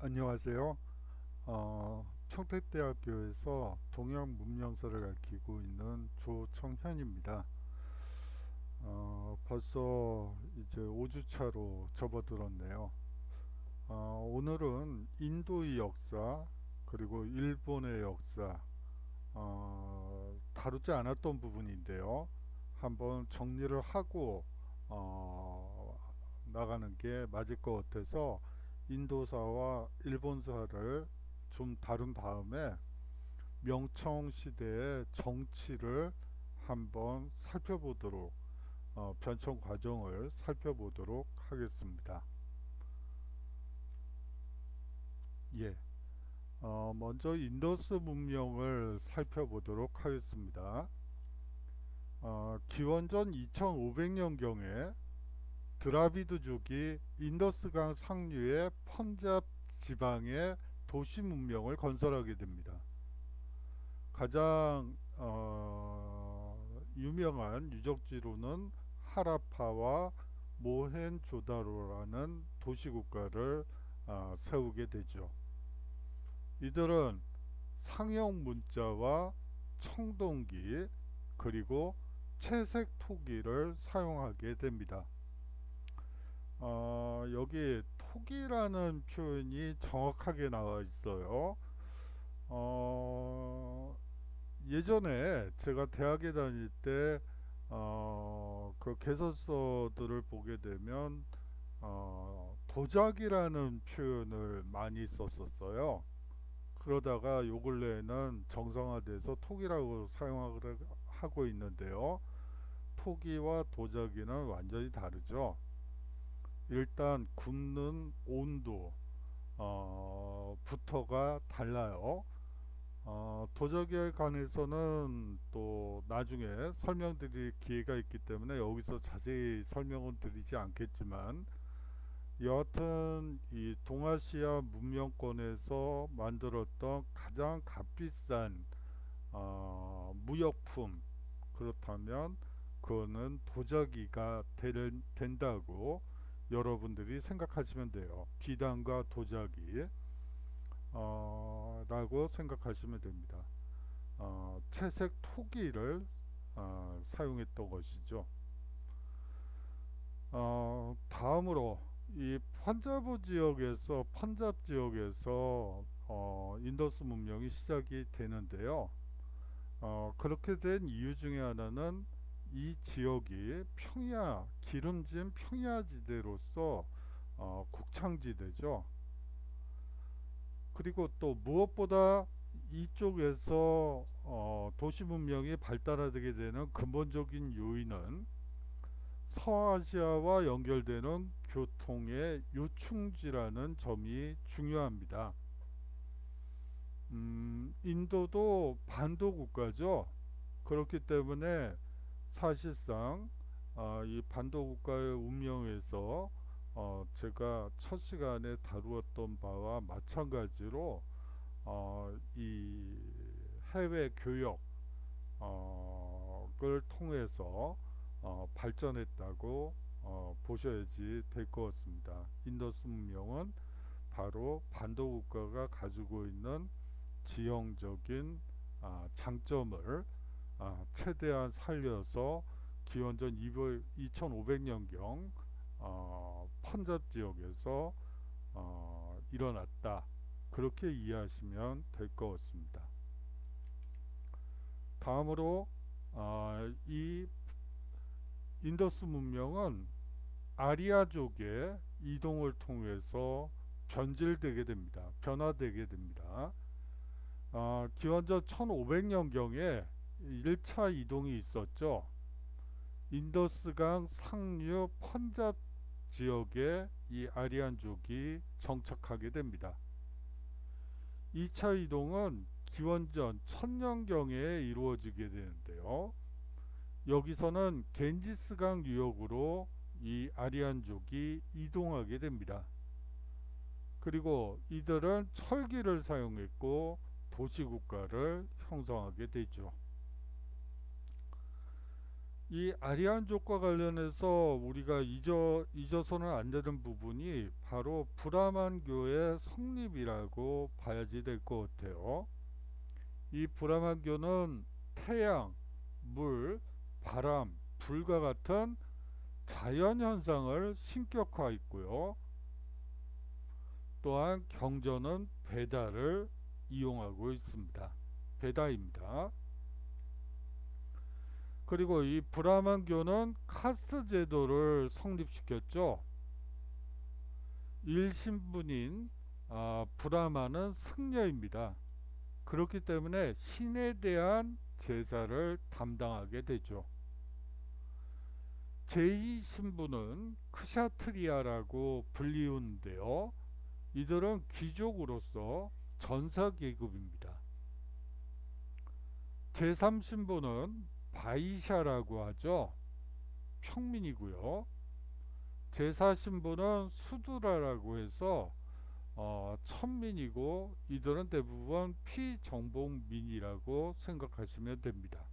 안녕하세요. 평택대학교에서 동양 문명사를 가르치고 있는 조청현입니다. 벌써 이제 5주차로 접어들었네요. 오늘은 인도의 역사, 그리고 일본의 역사, 다루지 않았던 부분인데요. 한번 정리를 하고 나가는 게 맞을 것 같아서 인도사와 일본사를 좀 다룬 다음에 명청 시대의 정치를 한번 살펴보도록 변천 과정을 살펴보도록 하겠습니다. 예. 먼저 인더스 문명을 살펴보도록 하겠습니다. 기원전 2500년경에 드라비드족이 인더스강 상류의 펀잡 지방에 도시 문명을 건설하게 됩니다. 가장 유명한 유적지로는 하라파와 모헨조다로라는 도시국가를 세우게 되죠. 이들은 상형 문자와 청동기 그리고 채색 토기를 사용하게 됩니다. 여기 토기라는 표현이 정확하게 나와 있어요. 예전에 제가 대학에 다닐 때 그 개설서들을 보게 되면 도자기라는 표현을 많이 썼었어요. 그러다가 요 근래에는 정상화돼서 토기라고 사용하고 있는데요. 토기와 도자기는 완전히 다르죠. 일단 굽는 온도 부터가 달라요. 도자기에 관해서는 또 나중에 설명드릴 기회가 있기 때문에 여기서 자세히 설명은 드리지 않겠지만, 여하튼 이 동아시아 문명권에서 만들었던 가장 값비싼 무역품, 그렇다면 그거는 도자기가 된다고 여러분들이 생각하시면 돼요. 비단과 도자기 라고 생각하시면 됩니다. 채색 토기를 사용했던 것이죠. 다음으로 이 펀잡 지역에서 인더스 문명이 시작이 되는데요. 그렇게 된 이유 중에 하나는 이 지역이 기름진 평야지대로서 곡창지대죠. 그리고 또 무엇보다 이쪽에서 도시 문명이 발달하게 되는 근본적인 요인은 서아시아와 연결되는 교통의 요충지라는 점이 중요합니다. 인도도 반도 국가죠. 그렇기 때문에 사실상 이 반도 국가의 운명에서 제가 첫 시간에 다루었던 바와 마찬가지로 이 해외 교역을 통해서 발전했다고 보셔야지 될 것 같습니다. 인더스 문명은 바로 반도 국가가 가지고 있는 지형적인 장점을 최대한 살려서 기원전 2500년경 펀잡 지역에서 일어났다. 그렇게 이해하시면 될 것 같습니다. 다음으로 이 인더스 문명은 아리아족의 이동을 통해서 변화되게 됩니다. 기원전 1500년경에 1차 이동이 있었죠. 인더스강 상류 펀잡 지역에 이 아리안족이 정착하게 됩니다. 2차 이동은 기원전 1000년경에 이루어지게 되는데요. 여기서는 겐지스강 유역으로 이 아리안족이 이동하게 됩니다. 그리고 이들은 철기를 사용했고 도시국가를 형성하게 되죠. 이 아리안족과 관련해서 우리가 잊어서는 안 되는 부분이 바로 브라만교의 성립이라고 봐야지 될 것 같아요. 이 브라만교는 태양, 물, 바람, 불과 같은 자연 현상을 신격화했고요. 또한 경전은 베다를 이용하고 있습니다. 베다입니다. 그리고 이 브라만교는 카스 제도를 성립시켰죠. 일신분인 브라마는 승려입니다. 그렇기 때문에 신에 대한 제사를 담당하게 되죠. 제2신분은 크샤트리아라고 불리우는데요. 이들은 귀족으로서 전사계급입니다. 제3신분은 바이샤라고 하죠. 평민이고요. 제4신분은 수두라라고 해서 천민이고, 이들은 대부분 피정복민이라고 생각하시면 됩니다.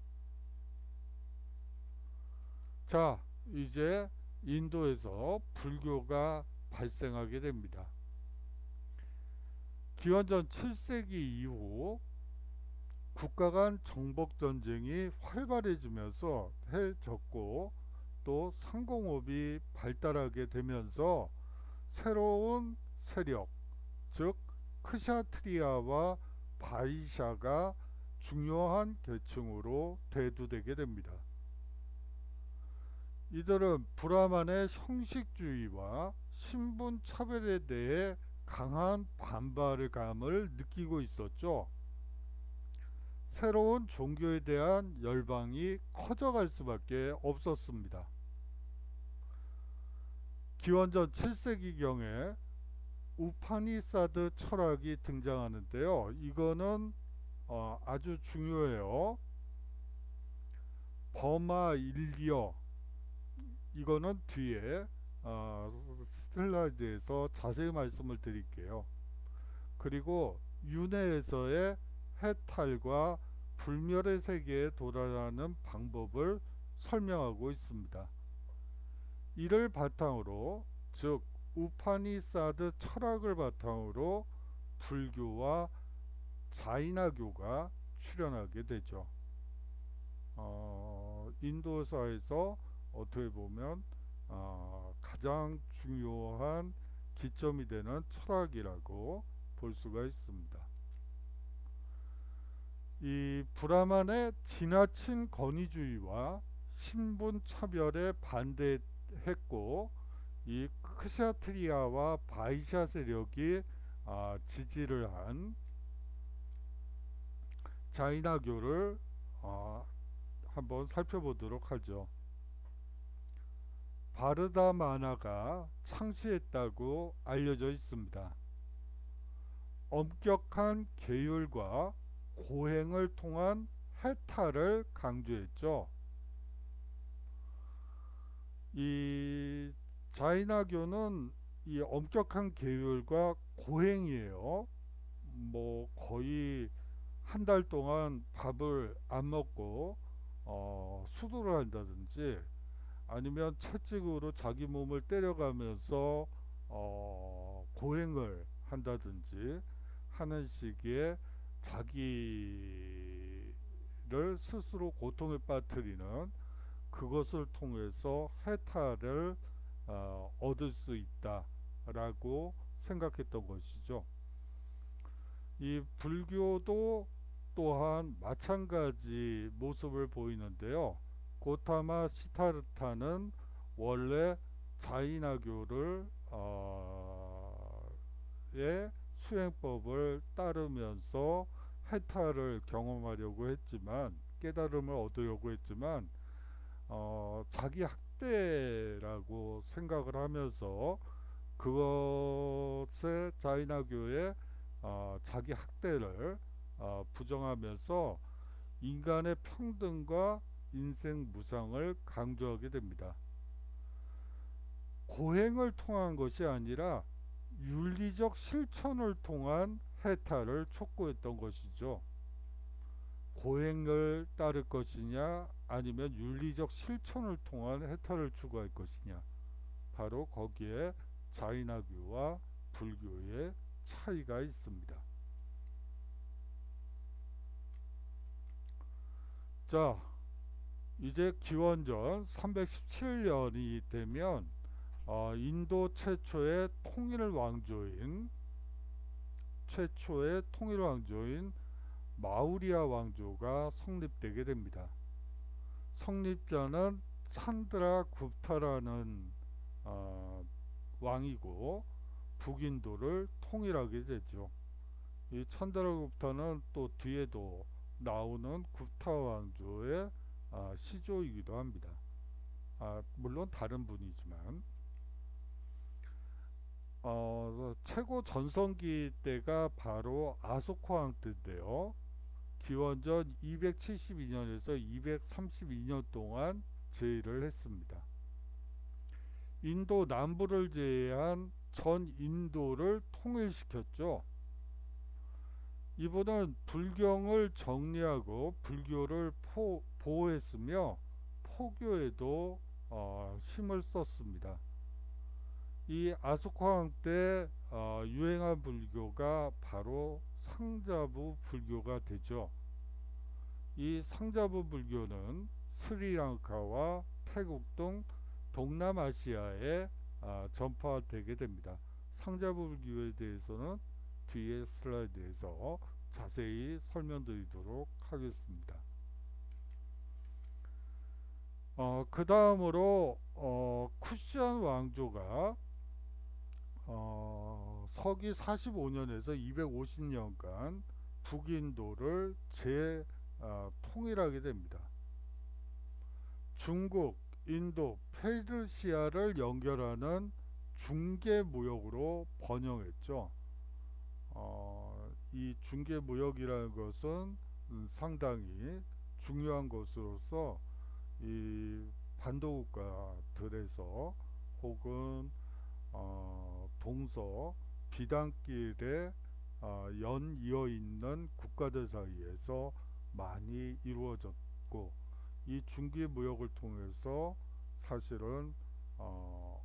자, 이제 인도에서 불교가 발생하게 됩니다. 기원전 7세기 이후 국가 간 정복 전쟁이 활발해지면서 해졌고, 또 상공업이 발달하게 되면서 새로운 세력, 즉 크샤트리아와 바이샤가 중요한 계층으로 대두되게 됩니다. 이들은 브라만의 형식주의와 신분 차별에 대해 강한 반발감을 느끼고 있었죠. 새로운 종교에 대한 열방이 커져갈 수밖에 없었습니다. 기원전 7세기경에 우파니사드 철학이 등장하는데요. 이거는 아주 중요해요. 버마 일리어, 이거는 뒤에 슬라이드에서 자세히 말씀을 드릴게요. 그리고 윤회에서의 해탈과 불멸의 세계에 도달하는 방법을 설명하고 있습니다. 이를 바탕으로, 즉 우파니사드 철학을 바탕으로 불교와 자이나교가 출현하게 되죠. 인도사에서 어떻게 보면 가장 중요한 기점이 되는 철학이라고 볼 수가 있습니다. 이 브라만의 지나친 권위주의와 신분 차별에 반대했고, 이 크샤트리아와 바이샤 세력이 지지를 한 자이나교를 한번 살펴보도록 하죠. 바르다마나가 창시했다고 알려져 있습니다. 엄격한 계율과 고행을 통한 해탈을 강조했죠. 이 자이나교는 이 엄격한 계율과 고행이에요. 뭐 거의 한 달 동안 밥을 안 먹고 수도를 한다든지, 아니면 채찍으로 자기 몸을 때려가면서 고행을 한다든지 하는 식의 자기를 스스로 고통에 빠뜨리는, 그것을 통해서 해탈을 얻을 수 있다라고 생각했던 것이죠. 이 불교도 또한 마찬가지 모습을 보이는데요. 고타마 시타르타는 원래 자이나교를 의 수행법을 따르면서 해탈을 경험하려고 했지만, 깨달음을 얻으려고 했지만, 자기 학대라고 생각을 하면서 그것에 자이나교의 자기 학대를 부정하면서 인간의 평등과 인생 무상을 강조하게 됩니다. 고행을 통한 것이 아니라 윤리적 실천을 통한 해탈을 촉구했던 것이죠. 고행을 따를 것이냐 아니면 윤리적 실천을 통한 해탈을 추구할 것이냐, 바로 거기에 자인학교와 불교의 차이가 있습니다. 자, 이제 기원전 317년이 되면 인도 최초의 통일 왕조인 마우리아 왕조가 성립되게 됩니다. 성립자는 찬드라 굽타라는 왕이고 북인도를 통일하게 되죠. 이 찬드라 굽타는 또 뒤에도 나오는 굽타 왕조의 시조이기도 합니다. 물론 다른 분이지만 최고 전성기 때가 바로 아소카 왕 때인데요. 기원전 272년에서 232년 동안 제위를 했습니다. 인도 남부를 제외한 전 인도를 통일시켰죠. 이분은 불경을 정리하고 불교를 보호했으며 포교에도 힘을 썼습니다. 이 아소카 왕 때 유행한 불교가 바로 상자부 불교가 되죠. 이 상자부 불교는 스리랑카와 태국 등 동남아시아에 전파되게 됩니다. 상자부 불교에 대해서는 뒤에 슬라이드에서 자세히 설명드리도록 하겠습니다. 그 다음으로 쿠시안 왕조가 서기 45년에서 250년간 북인도를 통일하게 됩니다. 중국, 인도, 페르시아를 연결하는 중개무역으로 번영했죠. 이 중개무역이라는 것은 상당히 중요한 것으로서 이 반도국가들에서 혹은 동서 비단길에 연이어 있는 국가들 사이에서 많이 이루어졌고, 이 중개무역을 통해서 사실은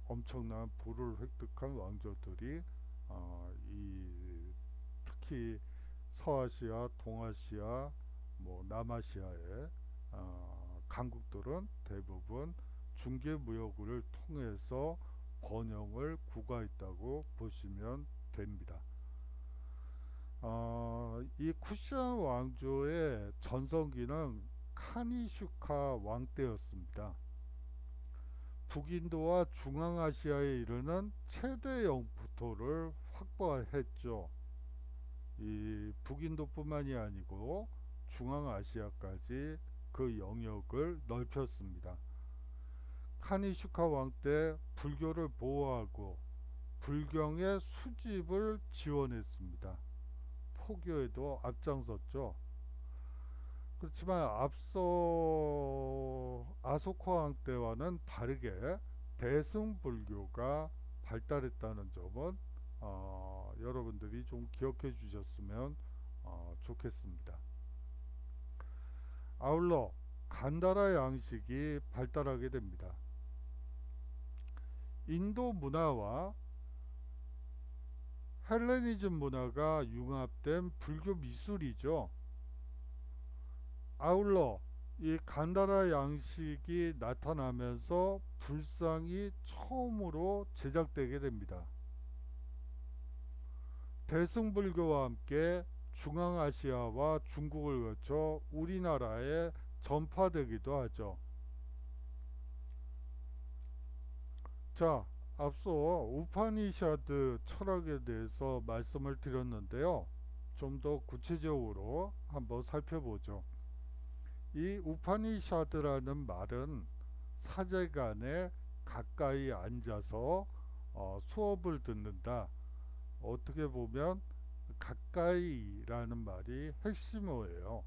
엄청난 부를 획득한 왕조들이 특히 서아시아, 동아시아, 남아시아의 강국들은 대부분 중개무역을 통해서 번영을 구가했다고 보시면 됩니다. 이 쿠시안 왕조의 전성기는 카니슈카 왕 때였습니다. 북인도와 중앙아시아에 이르는 최대 영토를 확보했죠. 이 북인도뿐만이 아니고 중앙아시아까지 그 영역을 넓혔습니다. 카니슈카 왕 때 불교를 보호하고 불경의 수집을 지원했습니다. 포교에도 앞장섰죠. 그렇지만 앞서 아소카 왕 때와는 다르게 대승불교가 발달했다는 점은 여러분들이 좀 기억해 주셨으면 좋겠습니다. 아울러 간다라 양식이 발달하게 됩니다. 인도 문화와 헬레니즘 문화가 융합된 불교 미술이죠. 아울러 이 간다라 양식이 나타나면서 불상이 처음으로 제작되게 됩니다. 대승불교와 함께 중앙아시아와 중국을 거쳐 우리나라에 전파되기도 하죠. 자, 앞서 우파니샤드 철학에 대해서 말씀을 드렸는데요. 좀 더 구체적으로 한번 살펴보죠. 이 우파니샤드라는 말은 사제간에 가까이 앉아서 수업을 듣는다. 어떻게 보면 가까이라는 말이 핵심어예요.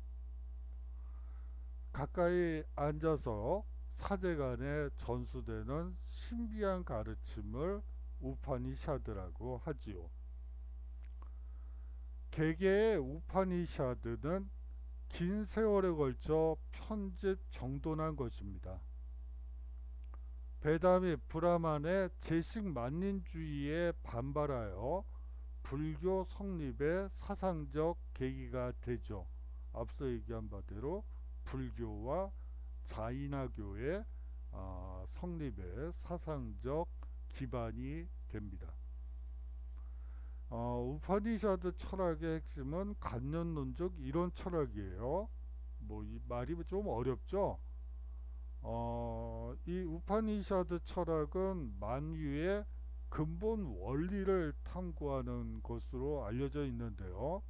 가까이 앉아서 사제간에 전수되는 신비한 가르침을 우파니샤드라고 하지요. 개개의 우파니샤드는 긴 세월에 걸쳐 편집 정돈한 것입니다. 베다 및 브라만의 제식 만민주의에 반발하여 불교 성립의 사상적 계기가 되죠. 앞서 얘기한 바대로 불교와 자이나교의 성립의 사상적 기반이 됩니다. 우파니샤드 철학의 핵심은 관념론적 이론 철학이에요. 뭐 이 말이 좀 어렵죠. 이 우파니샤드 철학은 만유의 근본 원리를 탐구하는 것으로 알려져 있는데요.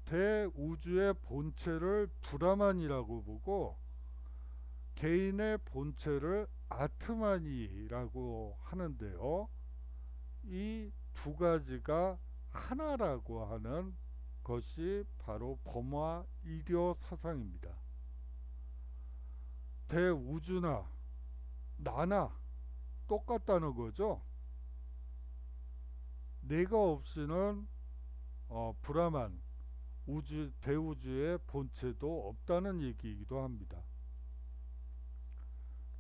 대우주의 본체를 브라만이라고 보고 개인의 본체를 아트만이라고 하는데요. 이 두 가지가 하나라고 하는 것이 바로 범화 이려 사상입니다. 대우주나 나나 똑같다는 거죠. 내가 없이는 브라만 대우주의 본체도 없다는 얘기이기도 합니다.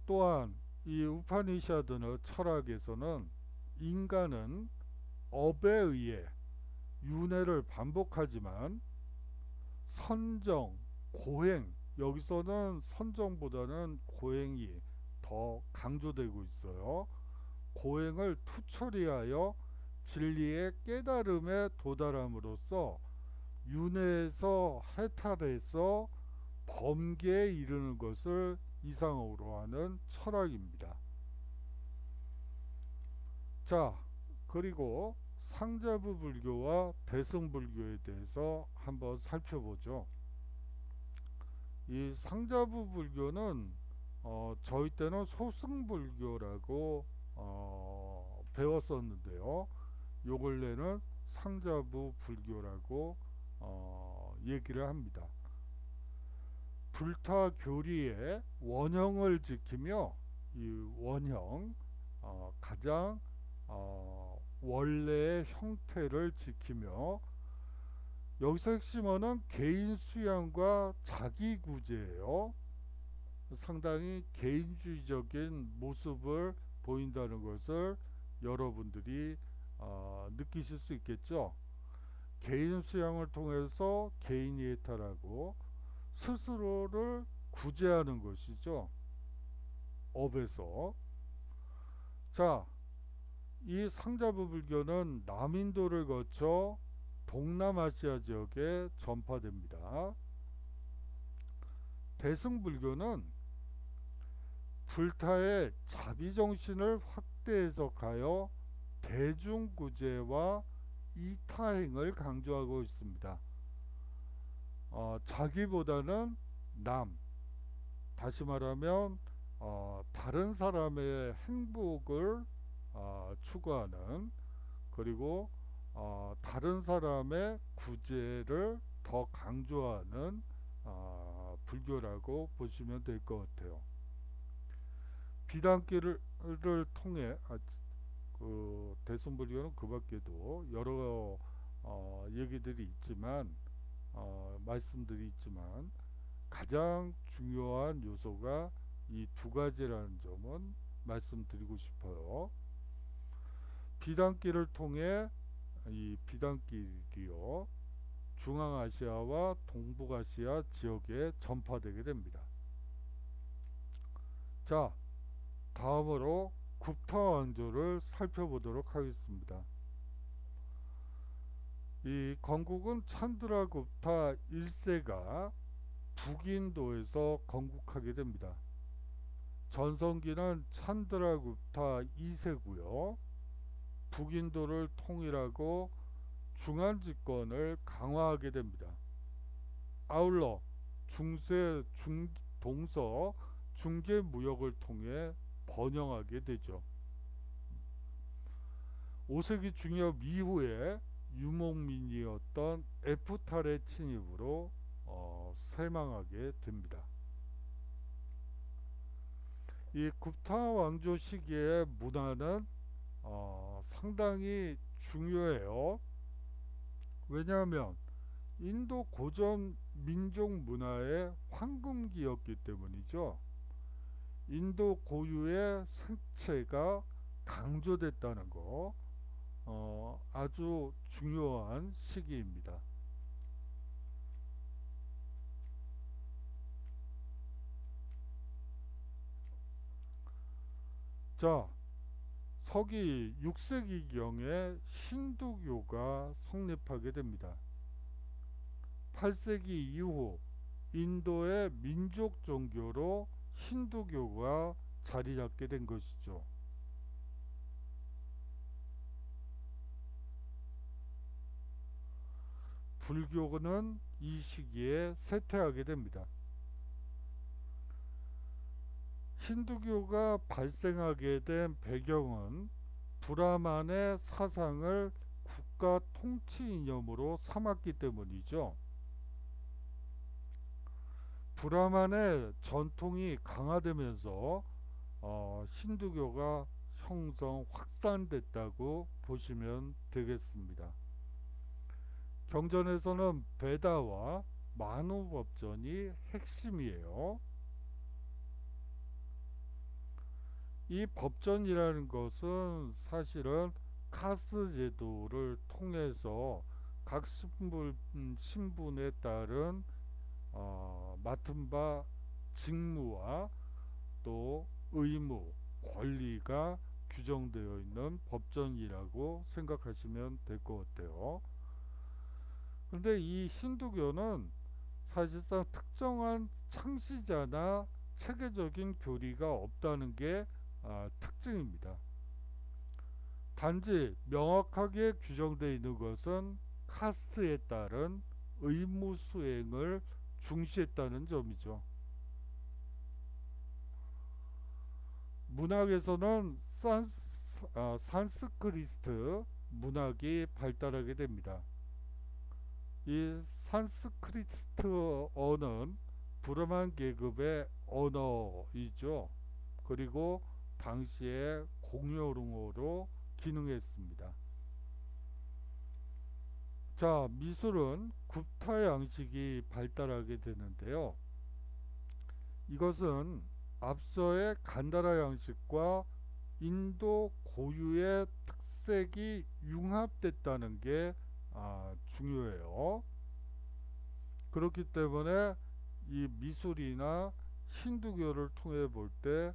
또한 이 우파니샤드의 철학에서는 인간은 업에 의해 윤회를 반복하지만 선정, 고행, 여기서는 선정보다는 고행이 더 강조되고 있어요. 고행을 투철이하여 진리의 깨달음에 도달함으로써 윤회에서 해탈해서 범계에 이르는 것을 이상으로 하는 철학입니다. 자, 그리고 상자부 불교와 대승불교에 대해서 한번 살펴보죠. 이 상자부 불교는 저희 때는 소승불교라고 배웠었는데요. 요 근래는 상자부 불교라고 얘기를 합니다. 불타교리의 원형을 지키며 이 원형 가장 원래의 형태를 지키며 여기서 핵심어는 개인 수양과 자기 구제예요. 상당히 개인주의적인 모습을 보인다는 것을 여러분들이 느끼실 수 있겠죠. 개인 수양을 통해서 개인이 해탈하고 스스로를 구제하는 것이죠. 업에서. 자, 이 상자부 불교는 남인도를 거쳐 동남아시아 지역에 전파됩니다. 대승불교는 불타의 자비정신을 확대 해석하여 대중구제와 이타행을 강조하고 있습니다. 자기보다는 남, 다시 말하면 다른 사람의 행복을 추구하는, 그리고 다른 사람의 구제를 더 강조하는 불교라고 보시면 될 것 같아요. 비단길을 통해 그 대승불교는 그 밖에도 여러 얘기들이 있지만 말씀들이 있지만 가장 중요한 요소가 이 두 가지라는 점은 말씀드리고 싶어요. 비단길을 통해 이 비단길이요 중앙아시아와 동북아시아 지역에 전파되게 됩니다. 자, 다음으로 굽타 왕조를 살펴보도록 하겠습니다. 이 건국은 찬드라 굽타 1세가 북인도에서 건국하게 됩니다. 전성기는 찬드라 굽타 2세고요. 북인도를 통일하고 중한 집권을 강화하게 됩니다. 아울러 중세, 동서, 중개 무역을 통해 번영하게 되죠. 5세기 중엽 이후에 유목민이었던 에프탈의 침입으로 쇠망하게 됩니다. 이 굽타 왕조 시기의 문화는 상당히 중요해요. 왜냐하면 인도 고전 민족 문화의 황금기였기 때문이죠. 인도 고유의 색채가 강조됐다는 거, 아주 중요한 시기입니다. 자, 서기 6세기경에 힌두교가 성립하게 됩니다. 8세기 이후 인도의 민족 종교로 힌두교가 자리 잡게 된 것이죠. 불교는 이 시기에 쇠퇴하게 됩니다. 힌두교가 발생하게 된 배경은 브라만의 사상을 국가 통치 이념으로 삼았기 때문이죠. 브라만의 전통이 강화되면서 힌두교가 형성 확산됐다고 보시면 되겠습니다. 경전에서는 베다와 만우법전이 핵심이에요. 이 법전이라는 것은 사실은 카스 제도를 통해서 각 신분에 따른 맡은 바 직무와 또 의무, 권리가 규정되어 있는 법전이라고 생각하시면 될 것 같아요. 그런데 이 힌두교는 사실상 특정한 창시자나 체계적인 교리가 없다는 게 특징입니다. 단지 명확하게 규정되어 있는 것은 카스트에 따른 의무 수행을 중시했다는 점이죠. 문학에서는 산스크리트 문학이 발달하게 됩니다. 이 산스크리트어는 브라만 계급의 언어이죠. 그리고 당시에 공용어로 기능했습니다. 자, 미술은 굽타 양식이 발달하게 되는데요. 이것은 앞서의 간다라 양식과 인도 고유의 특색이 융합됐다는 게 중요해요. 그렇기 때문에 이 미술이나 힌두교를 통해 볼 때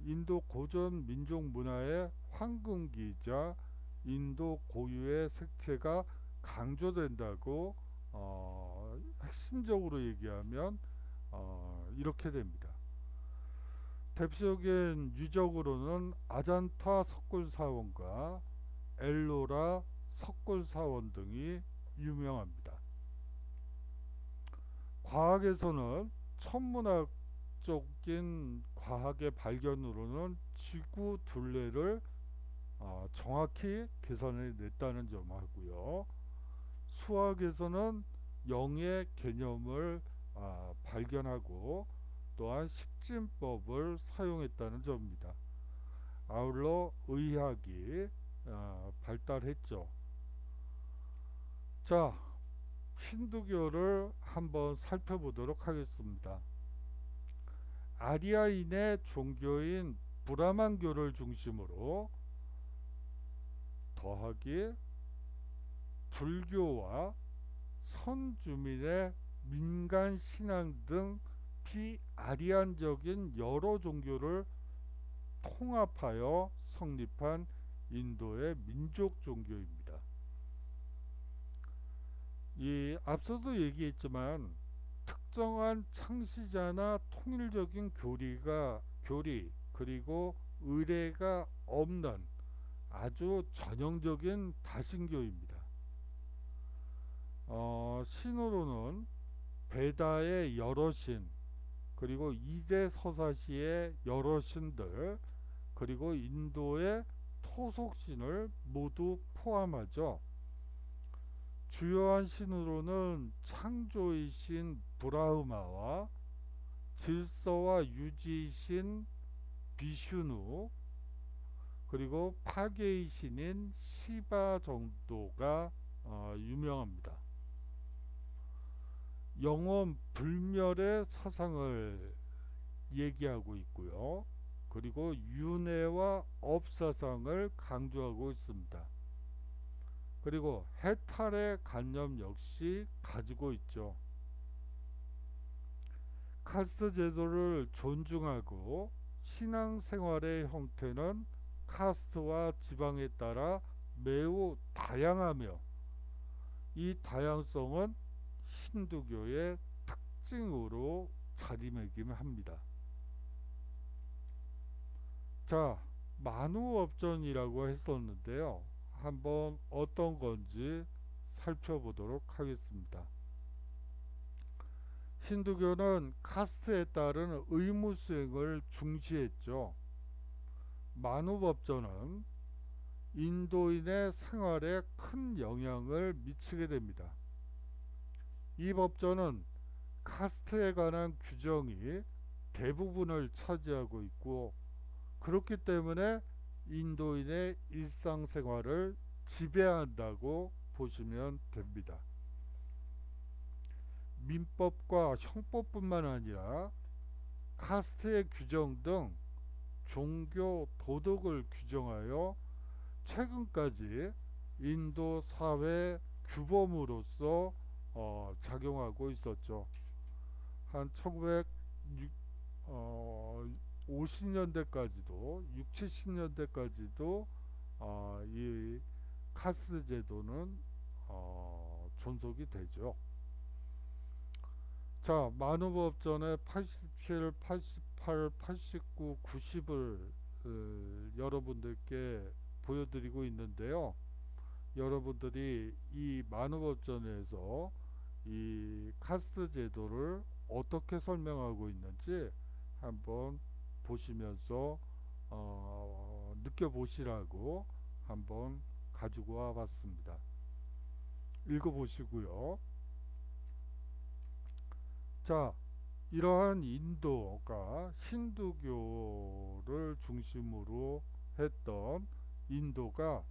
인도 고전 민족 문화의 황금기이자 인도 고유의 색채가 강조된다고 핵심적으로 얘기하면 이렇게 됩니다. 대표적인 유적으로는 아잔타 석굴사원과 엘로라 석굴사원 등이 유명합니다. 과학에서는 천문학적인 과학의 발견으로는 지구 둘레를 정확히 계산해 냈다는 점하고요. 수학에서는 영의 개념을 발견하고 또한 식진법을 사용했다는 점입니다. 아울러 의학이 발달했죠. 자, 힌두교를 한번 살펴보도록 하겠습니다. 아리아인의 종교인 브라만교를 중심으로 더하기 불교와 선주민의 민간 신앙 등 비아리안적인 여러 종교를 통합하여 성립한 인도의 민족 종교입니다. 이 앞서도 얘기했지만 특정한 창시자나 통일적인 교리 그리고 의례가 없는 아주 전형적인 다신교입니다. 신으로는 베다의 여러 신, 그리고 이대 서사시의 여러 신들, 그리고 인도의 토속신을 모두 포함하죠. 주요한 신으로는 창조의 신 브라흐마와 질서와 유지의 신 비슈누, 그리고 파괴의 신인 시바 정도가 유명합니다. 영원 불멸의 사상을 얘기하고 있고요. 그리고 윤회와 업사상을 강조하고 있습니다. 그리고 해탈의 관념 역시 가지고 있죠. 카스트 제도를 존중하고 신앙생활의 형태는 카스트와 지방에 따라 매우 다양하며 이 다양성은 힌두교의 특징으로 자리매김합니다. 자, 만우업전이라고 했었는데요. 한번 어떤 건지 살펴보도록 하겠습니다. 힌두교는 카스트에 따른 의무 수행을 중시했죠. 만우법전은 인도인의 생활에 큰 영향을 미치게 됩니다. 이 법전은 카스트에 관한 규정이 대부분을 차지하고 있고, 그렇기 때문에 인도인의 일상생활을 지배한다고 보시면 됩니다. 민법과 형법뿐만 아니라 카스트의 규정 등 종교 도덕을 규정하여 최근까지 인도 사회 규범으로서 작용하고 있었죠. 한 1950년대까지도 6, 70년대까지도 이 카스트 제도는 존속이 되죠. 자, 만우법전의 87, 88, 89, 90을 여러분들께 보여드리고 있는데요. 여러분들이 이 만우법전에서 이 카스트 제도를 어떻게 설명하고 있는지 한번 보시면서 느껴보시라고 한번 가지고 와 봤습니다. 읽어보시고요. 자, 이러한 인도가 힌두교를 중심으로 했던 인도가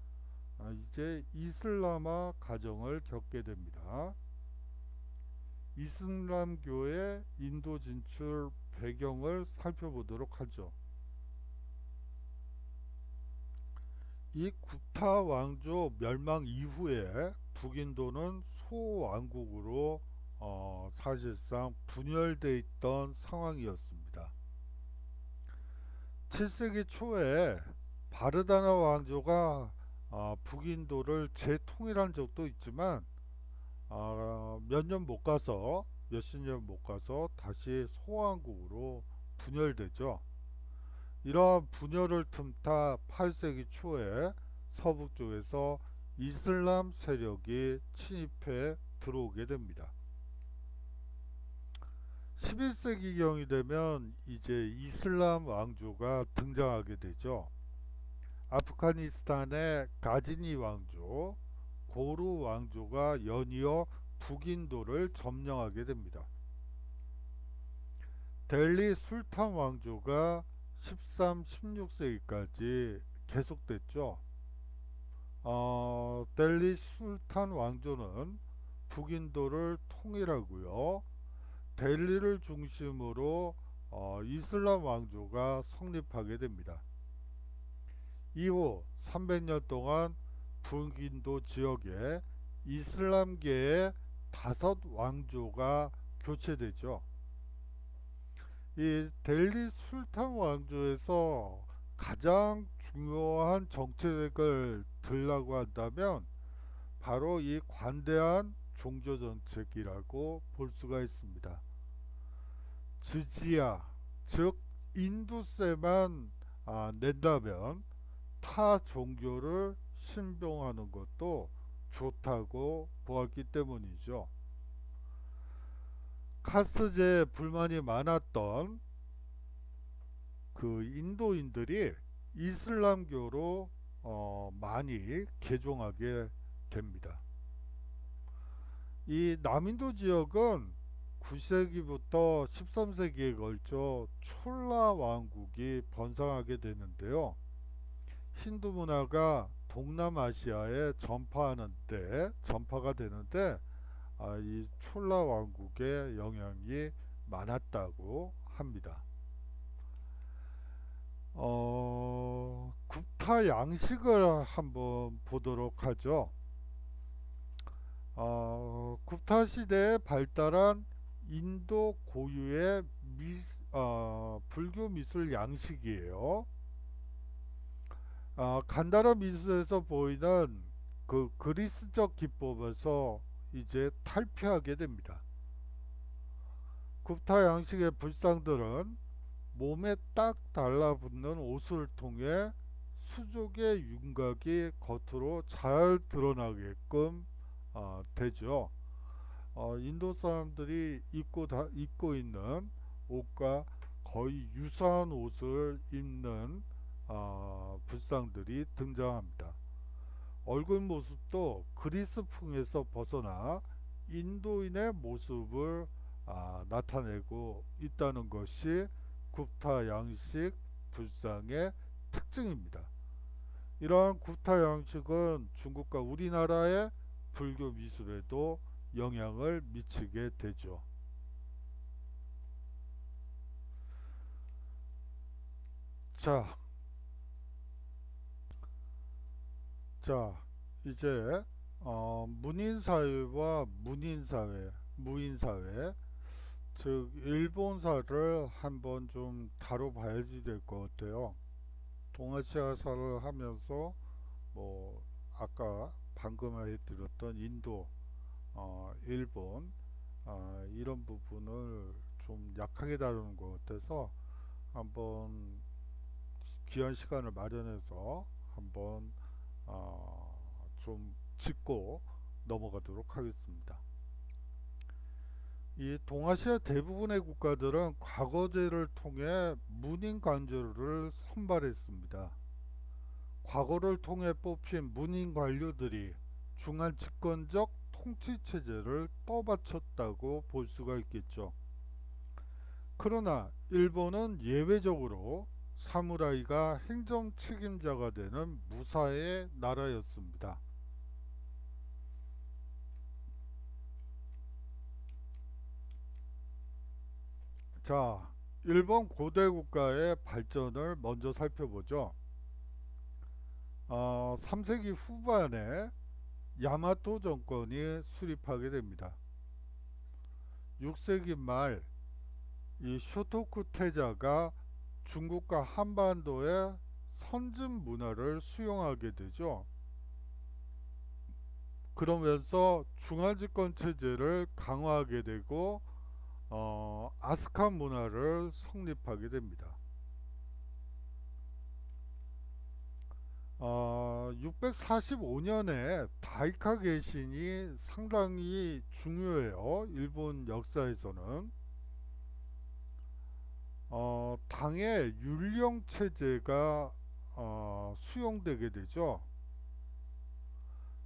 이제 이슬람화 과정을 겪게 됩니다. 이슬람교의 인도 진출 배경을 살펴보도록 하죠. 이 구타 왕조 멸망 이후에 북인도는 소왕국으로 사실상 분열돼 있던 상황이었습니다. 7세기 초에 바르다나 왕조가 북인도를 재통일한 적도 있지만 몇십 년 못 가서 다시 소왕국으로 분열되죠. 이러한 분열을 틈타 8세기 초에 서북 쪽에서 이슬람 세력이 침입해 들어오게 됩니다. 11세기경이 되면 이제 이슬람 왕조가 등장하게 되죠. 아프가니스탄의 가지니 왕조, 고루 왕조가 연이어 북인도를 점령하게 됩니다. 델리 술탄 왕조가 13, 16세기까지 계속됐죠. 델리 술탄 왕조는 북인도를 통일하고요. 델리를 중심으로 이슬람 왕조가 성립하게 됩니다. 이후 300년 동안 북인도 지역에 이슬람계의 5 왕조가 교체되죠. 이 델리 술탄 왕조에서 가장 중요한 정책을 들라고 한다면 바로 이 관대한 종교 정책이라고 볼 수가 있습니다. 지지야, 즉 인두세만 낸다면 타 종교를 신봉하는 것도 좋다고 보았기 때문이죠. 카스트제에 불만이 많았던 그 인도인들이 이슬람교로 많이 개종하게 됩니다. 이 남인도 지역은 9세기부터 13세기에 걸쳐 촐라 왕국이 번성하게 되는데요. 힌두 문화가 동남아시아에 전파가 되는데 이 촐라 왕국의 영향이 많았다고 합니다. 굽타 양식을 한번 보도록 하죠. 굽타 시대에 발달한 인도 고유의 불교 미술 양식이에요. 간다라 미술에서 보이는 그 그리스적 기법에서 이제 탈피하게 됩니다. 굽타 양식의 불상들은 몸에 딱 달라붙는 옷을 통해 수족의 윤곽이 겉으로 잘 드러나게끔 되죠. 인도 사람들이 입고 있는 옷과 거의 유사한 옷을 입는 불상들이 등장합니다. 얼굴 모습도 그리스풍에서 벗어나 인도인의 모습을 나타내고 있다는 것이 굽타 양식 불상의 특징입니다. 이러한 굽타 양식은 중국과 우리나라의 불교 미술에도 영향을 미치게 되죠. 자, 이제 문인사회와 무인사회, 즉 일본사를 한번 좀 다뤄봐야지 될 것 같아요. 동아시아사를 하면서 뭐 아까 방금 해드렸던 인도, 일본 이런 부분을 좀 약하게 다루는 것 같아서 한번 귀한 시간을 마련해서 한번 좀 짚고 넘어가도록 하겠습니다. 이 동아시아 대부분의 국가들은 과거제를 통해 문인 관료를 선발했습니다. 과거를 통해 뽑힌 문인 관료들이 중한 집권적 통치 체제를 떠받쳤다고 볼 수가 있겠죠. 그러나 일본은 예외적으로 사무라이가 행정 책임자가 되는 무사의 나라였습니다. 자, 일본 고대 국가의 발전을 먼저 살펴보죠. 3세기 후반에 야마토 정권이 수립하게 됩니다. 6세기 말 이 쇼토쿠 태자가 중국과 한반도의 선진 문화를 수용하게 되죠. 그러면서 중화집권 체제를 강화하게 되고 아스칸 문화를 성립하게 됩니다. 645년에 다이카 개신이 상당히 중요해요. 일본 역사에서는 당의 율령 체제가 수용되게 되죠.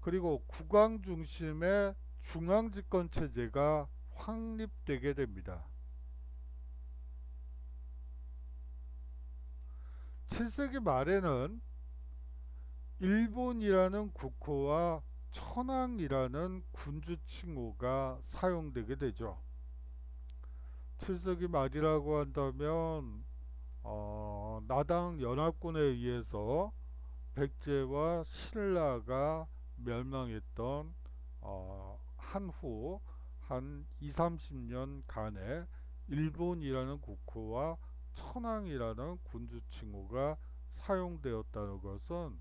그리고 국왕 중심의 중앙 집권 체제가 확립되게 됩니다. 7세기 말에는 일본이라는 국호와 천황이라는 군주 칭호가 사용되게 되죠. 7세기 말이라고 한다면 나당 연합군에 의해서 백제와 신라가 멸망했던 한후 한 2, 30년간에 일본이라는 국호와 천황이라는 군주 칭호가 사용되었다는 것은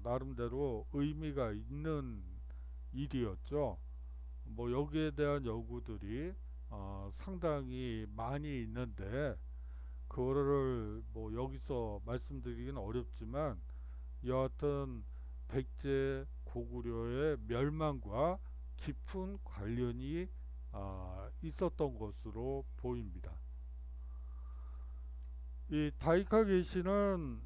나름대로 의미가 있는 일이었죠. 뭐 여기에 대한 연구들이 상당히 많이 있는데 그거를 뭐 여기서 말씀드리기는 어렵지만 여하튼 백제 고구려의 멸망과 깊은 관련이 있었던 것으로 보입니다. 이 다이카 계시는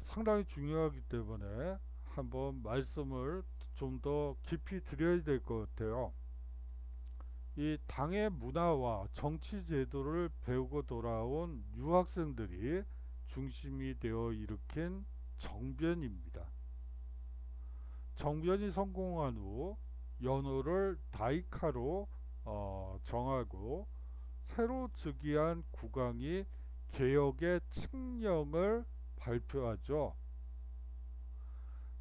상당히 중요하기 때문에 한번 말씀을 좀 더 깊이 드려야 될 것 같아요. 이 당의 문화와 정치 제도를 배우고 돌아온 유학생들이 중심이 되어 일으킨 정변입니다. 정변이 성공한 후 연호를 다이카로 정하고 새로 즉위한 국왕이 개혁의 칙령을 발표하죠.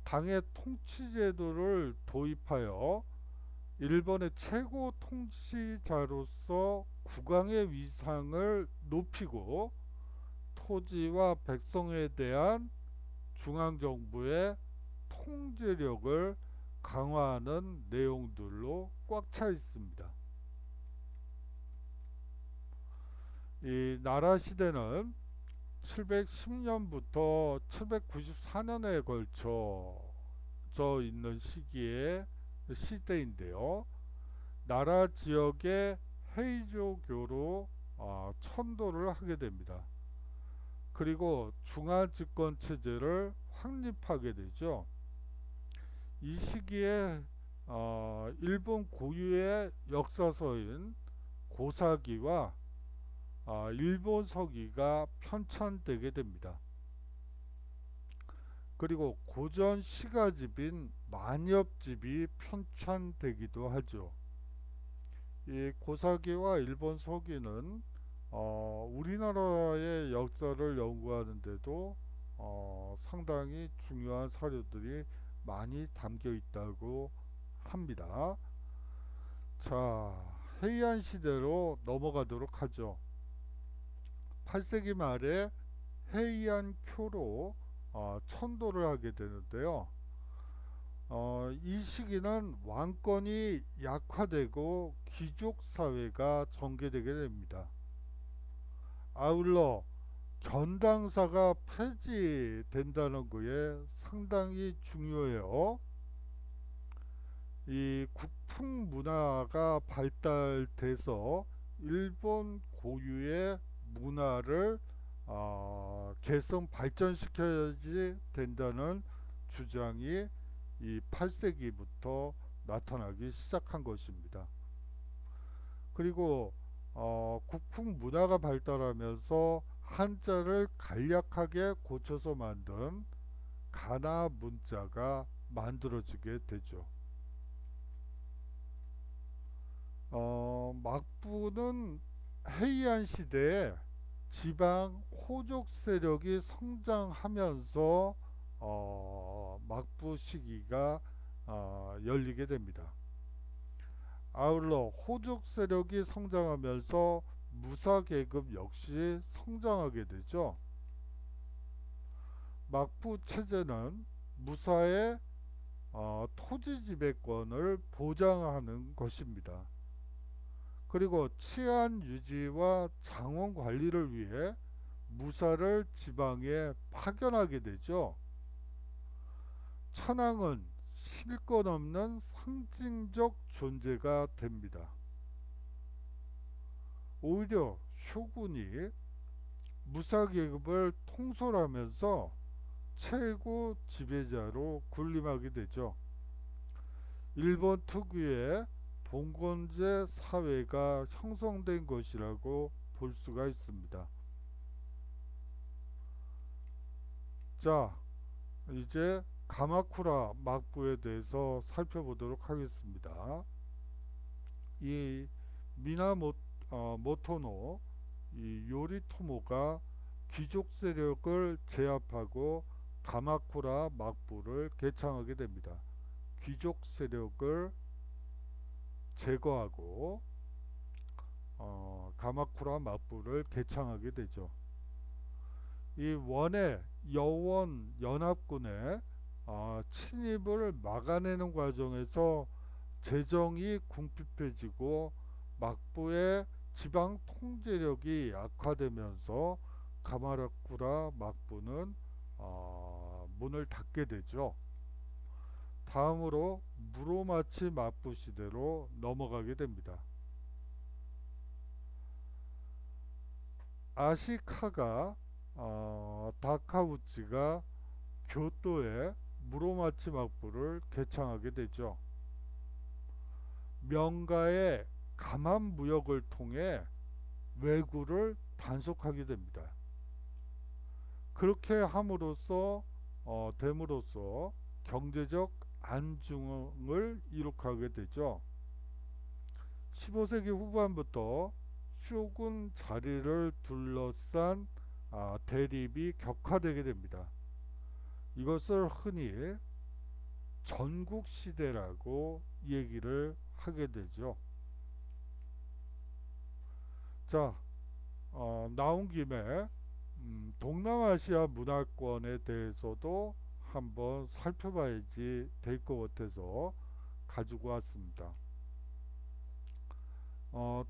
당의 통치제도를 도입하여 일본의 최고 통치자로서 국왕의 위상을 높이고 토지와 백성에 대한 중앙정부의 통제력을 강화하는 내용들로 꽉 차 있습니다. 이 나라 시대는 710년부터 794년에 걸쳐져 있는 시대인데요. 나라 지역의 헤이조교로 천도를 하게 됩니다. 그리고 중앙집권 체제를 확립하게 되죠. 이 시기에 일본 고유의 역사서인 고사기와 일본 서기가 편찬되게 됩니다. 그리고 고전 시가집인 만엽집이 편찬되기도 하죠. 이 고사기와 일본 서기는 우리나라의 역사를 연구하는데도 상당히 중요한 사료들이 많이 담겨 있다고 합니다. 자, 헤이안 시대로 넘어가도록 하죠. 8세기 말에 헤이안 쿄로 천도를 하게 되는데요. 이 시기는 왕권이 약화되고 귀족 사회가 전개되게 됩니다. 아울러 견당사가 폐지된다는 것에 상당히 중요해요. 이 국풍 문화가 발달돼서 일본 고유의 문화를 개성 발전시켜야지 된다는 주장이 이 8세기부터 나타나기 시작한 것입니다. 그리고 국풍 문화가 발달하면서 한자를 간략하게 고쳐서 만든 가나 문자가 만들어지게 되죠. 막부는 헤이안 시대에 지방 호족 세력이 성장하면서 막부 시기가 열리게 됩니다. 아울러 호족 세력이 성장하면서 무사 계급 역시 성장하게 되죠. 막부 체제는 무사의 토지 지배권을 보장하는 것입니다. 그리고 치안 유지와 장원 관리를 위해 무사를 지방에 파견하게 되죠. 천황은 실 것 없는 상징적 존재가 됩니다. 오히려 쇼군이 무사계급을 통솔하면서 최고 지배자로 군림하게 되죠. 일본 특유의 봉건제 사회가 형성된 것이라고 볼 수가 있습니다. 자, 이제 가마쿠라 막부에 대해서 살펴보도록 하겠습니다. 이 미나모토노 이 요리토모가 귀족 세력을 제압하고 가마쿠라 막부를 개창하게 됩니다. 귀족 세력을 제거하고 가마쿠라 막부를 개창하게 되죠. 이 원의 여원 연합군의 침입을 막아내는 과정에서 재정이 궁핍해지고 막부의 지방 통제력이 약화되면서 가마쿠라 막부는 문을 닫게 되죠. 다음으로 무로마치 막부 시대로 넘어가게 됩니다. 아시카가 다카우치가 교토에 무로마치 막부를 개창하게 되죠. 명가의 가만 무역을 통해 왜구를 단속하게 됩니다. 그렇게 함으로써 경제적 안중을 이룩하게 되죠. 15세기 후반부터 쇼군 자리를 둘러싼 대립이 격화되게 됩니다. 이것을 흔히 전국시대라고 얘기를 하게 되죠. 자, 나온 김에 동남아시아 문화권에 대해서도 한번 살펴봐야지 될 것 같아서 가지고 왔습니다.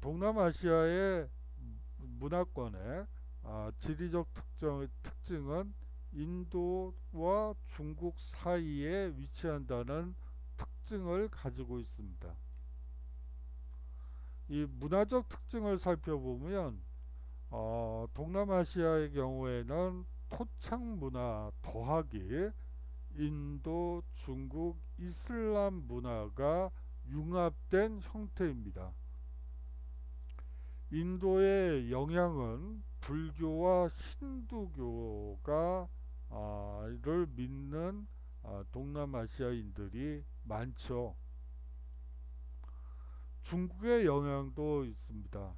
동남아시아의 문화권의 지리적 특징은 인도와 중국 사이에 위치한다는 특징을 가지고 있습니다. 이 문화적 특징을 살펴보면 동남아시아의 경우에는 토착 문화 더하기 인도, 중국, 이슬람 문화가 융합된 형태입니다. 인도의 영향은 불교와 힌두교가 를 믿는 동남아시아인들이 많죠. 중국의 영향도 있습니다.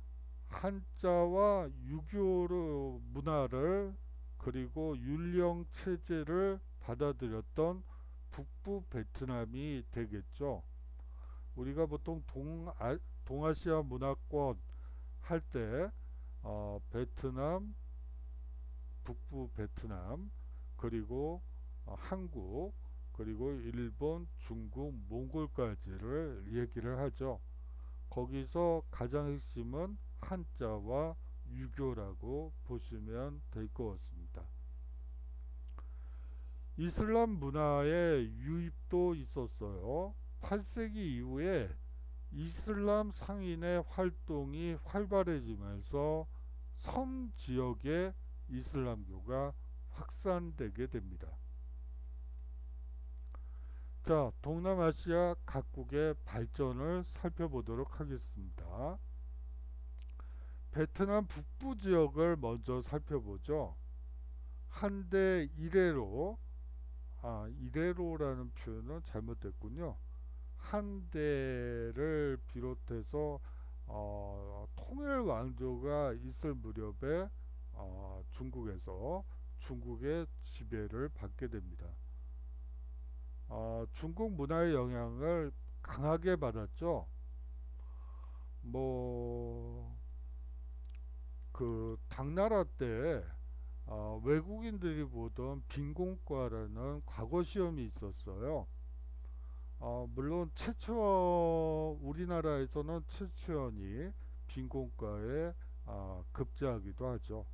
한자와 유교 문화를 그리고 율령 체제를 받아들였던 북부 베트남이 되겠죠. 우리가 보통 동아시아 문화권 할 때 베트남, 북부 베트남, 그리고 한국, 그리고 일본, 중국, 몽골까지를 얘기를 하죠. 거기서 가장 핵심은 한자와 유교라고 보시면 될 것 같습니다. 이슬람 문화의 유입도 있었어요. 8세기 이후에 이슬람 상인의 활동이 활발해지면서 섬 지역에 이슬람교가 확산되게 됩니다. 자, 동남아시아 각국의 발전을 살펴보도록 하겠습니다. 베트남 북부 지역을 먼저 살펴보죠. 한대 이래로라는 표현은 잘못됐군요. 한대를 비롯해서 통일 왕조가 있을 무렵에 중국에서 중국의 지배를 받게 됩니다. 중국 문화의 영향을 강하게 받았죠. 그 당나라 때 외국인들이 보던 빈공과라는 과거 시험이 있었어요. 물론 우리나라에서는 최초연이 빈공과에 급제하기도 하죠.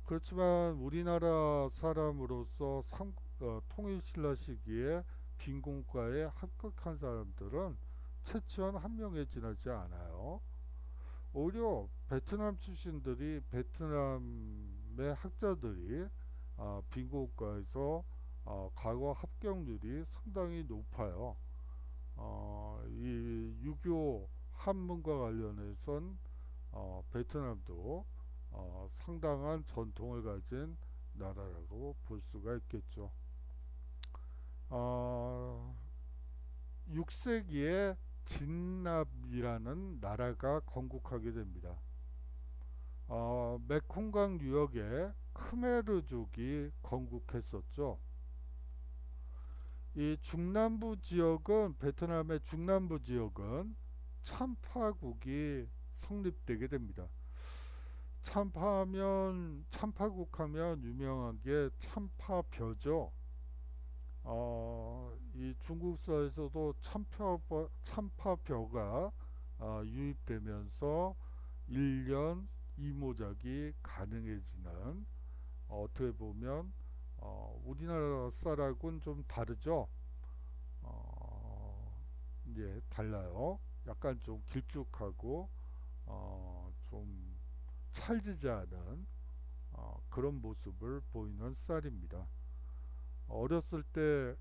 그렇지만 우리나라 사람으로서 통일신라 시기에 빈공과에 합격한 사람들은 최초연 한 명에 지나지 않아요. 오히려 베트남 출신들이 베트남의 학자들이 빈공과에서 과거 합격률이 상당히 높아요. 이 유교 한문과 관련해선 베트남도 상당한 전통을 가진 나라라고 볼 수가 있겠죠. 6세기에 진납이라는 나라가 건국하게 됩니다. 메콩강 유역에 크메르족이 건국했었죠. 이 중남부 지역은 베트남의 중남부 지역은 참파국이 성립되게 됩니다. 참파국하면 유명한 게 참파벼죠. 이 중국서에서도 참파벼가 유입되면서 일년 이모작이 가능해지는 어떻게 보면 우리나라 쌀하고는 좀 다르죠. 예, 달라요. 약간 좀 길쭉하고 좀 찰지지 않은 그런 모습을 보이는 쌀입니다. 어렸을 때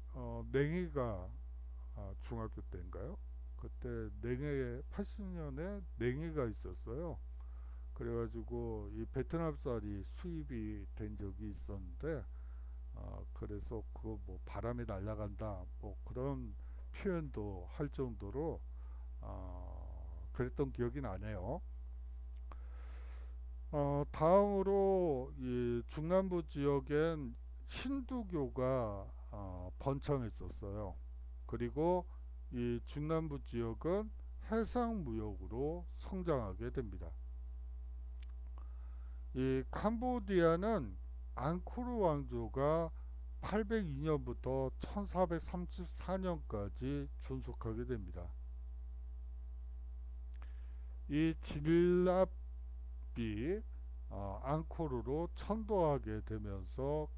냉이가 중학교 때인가요? 그때 냉해 80년에 냉해가 있었어요. 그래가지고 이 베트남 쌀이 수입이 된 적이 있었는데 그래서 그 뭐 바람에 날아간다 뭐 그런 표현도 할 정도로 그랬던 기억이 나네요. 다음으로 이 중남부 지역엔 힌두교가 번창했었어요. 그리고 이 중남부 지역은 해상무역으로 성장하게 됩니다. 이 캄보디아는 앙코르 왕조가 802년부터 1434년까지 존속하게 됩니다. 이 진랍이 앙코르로 천도하게 되면서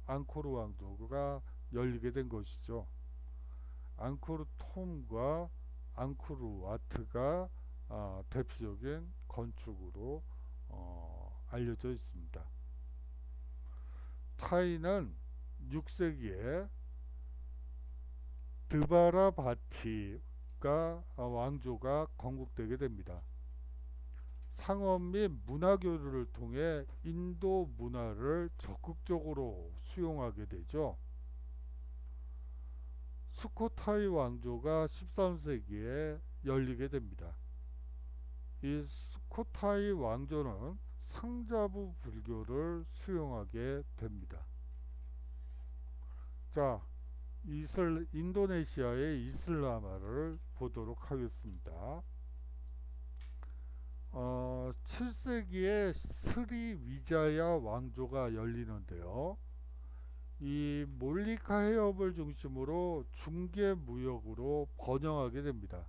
앙코르 왕조가 열리게 된 것이죠. 앙코르 톰과 앙코르 와트가 대표적인 건축으로 알려져 있습니다. 타이는 6세기에 드바라바티가 왕조가 건국되게 됩니다. 상업 및 문화 교류를 통해 인도 문화를 적극적으로 수용하게 되죠. 수코타이 왕조가 13세기에 열리게 됩니다. 이 수코타이 왕조는 상자부 불교를 수용하게 됩니다. 자, 인도네시아의 이슬람화를 보도록 하겠습니다. 7세기에 스리위자야 왕조가 열리는데요. 이 몰리카 해협을 중심으로 중개 무역으로 번영하게 됩니다.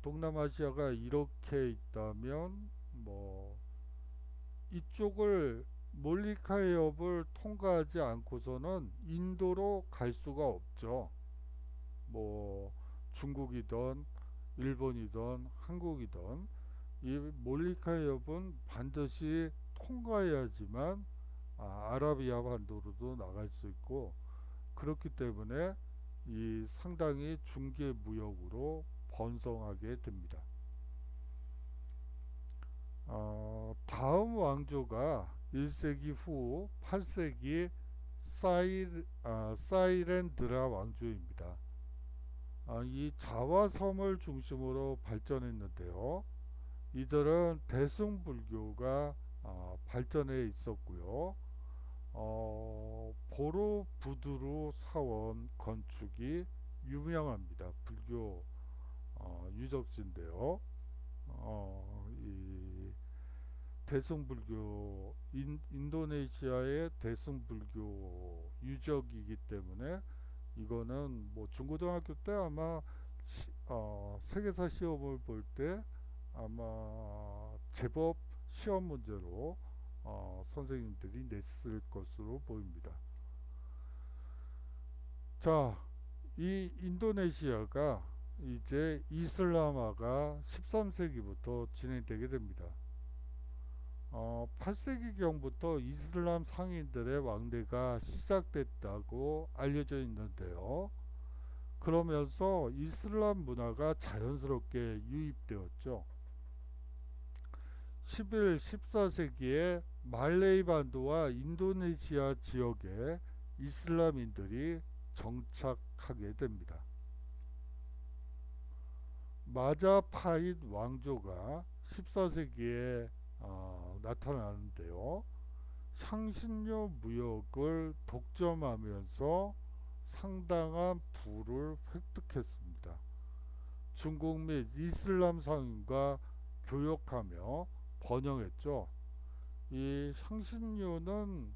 동남아시아가 이렇게 있다면 뭐 이쪽을 몰리카 해협을 통과하지 않고서는 인도로 갈 수가 없죠. 뭐 중국이든 일본이든 한국이든 이 몰리카 해협은 반드시 통과해야지만 아라비아 반도로도 나갈 수 있고 그렇기 때문에 이 상당히 중개 무역으로 번성하게 됩니다. 다음 왕조가 1세기 후 8세기 사이렌드라 왕조입니다. 이 자와섬을 중심으로 발전했는데요. 이들은 대승불교가 발전해 있었고요. 보로부두르 사원 건축이 유명합니다. 불교 유적지인데요. 이 대승불교 인도네시아의 대승불교 유적이기 때문에 이거는 뭐 중고등학교 때 아마 세계사 시험을 볼 때 아마 제법 시험 문제로 선생님들이 냈을 것으로 보입니다. 자, 이 인도네시아가 이제 이슬람화가 13세기부터 진행되게 됩니다. 8세기경부터 이슬람 상인들의 왕래가 시작됐다고 알려져 있는데요. 그러면서 이슬람 문화가 자연스럽게 유입되었죠. 14세기에 말레이 반도와 인도네시아 지역에 이슬람인들이 정착하게 됩니다. 마자파잇 왕조가 14세기에 나타나는데요. 향신료 무역을 독점하면서 상당한 부를 획득했습니다. 중국 및 이슬람 상인과 교역하며 번영했죠. 이 향신료는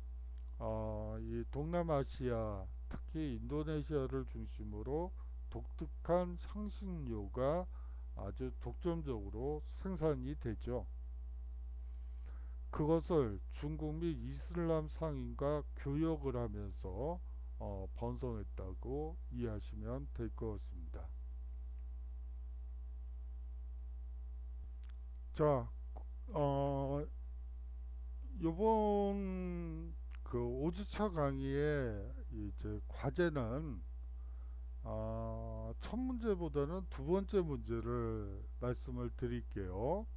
이 동남아시아 특히 인도네시아를 중심으로 독특한 향신료가 아주 독점적으로 생산이 되죠. 그것을 중국 및 이슬람 상인과 교역을 하면서 번성했다고 이해하시면 될 것 같습니다. 자, 요번 그 5주차 강의의 이제 과제는 첫 문제보다는 두 번째 문제를 말씀을 드릴게요.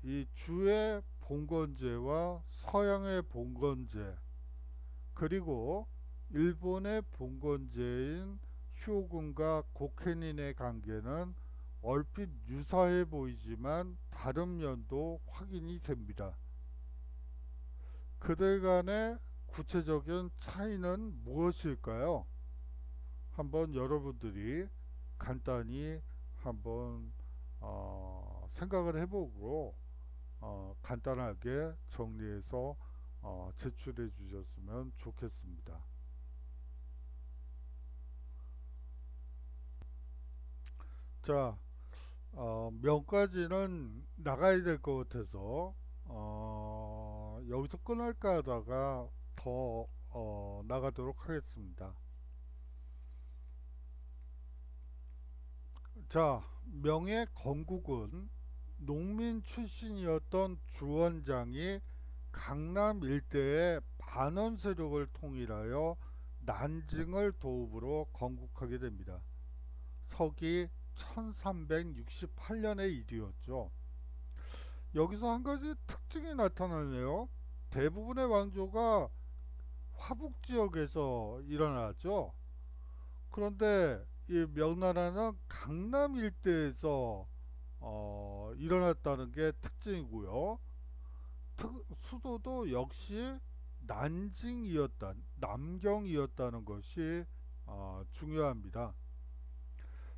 이 주의 봉건제와 서양의 봉건제, 그리고 일본의 봉건제인 쇼군과 고케닌의 관계는 얼핏 유사해 보이지만 다른 면도 확인이 됩니다. 그들 간의 구체적인 차이는 무엇일까요? 한번 여러분들이 간단히 한번 생각을 해보고 간단하게 정리해서 제출해 주셨으면 좋겠습니다. 자, 명까지는 나가야 될 것 같아서 여기서 끊을까 하다가 더 나가도록 하겠습니다. 자, 명의 건국은 농민 출신이었던 주원장이 강남 일대의 반원 세력을 통일하여 난징을 도읍으로 건국하게 됩니다. 서기 1368년의 일이었죠. 여기서 한 가지 특징이 나타나네요. 대부분의 왕조가 화북 지역에서 일어나죠. 그런데 이 명나라는 강남 일대에서 일어났다는 게 특징이고요. 수도도 역시 남경이었다는 것이 중요합니다.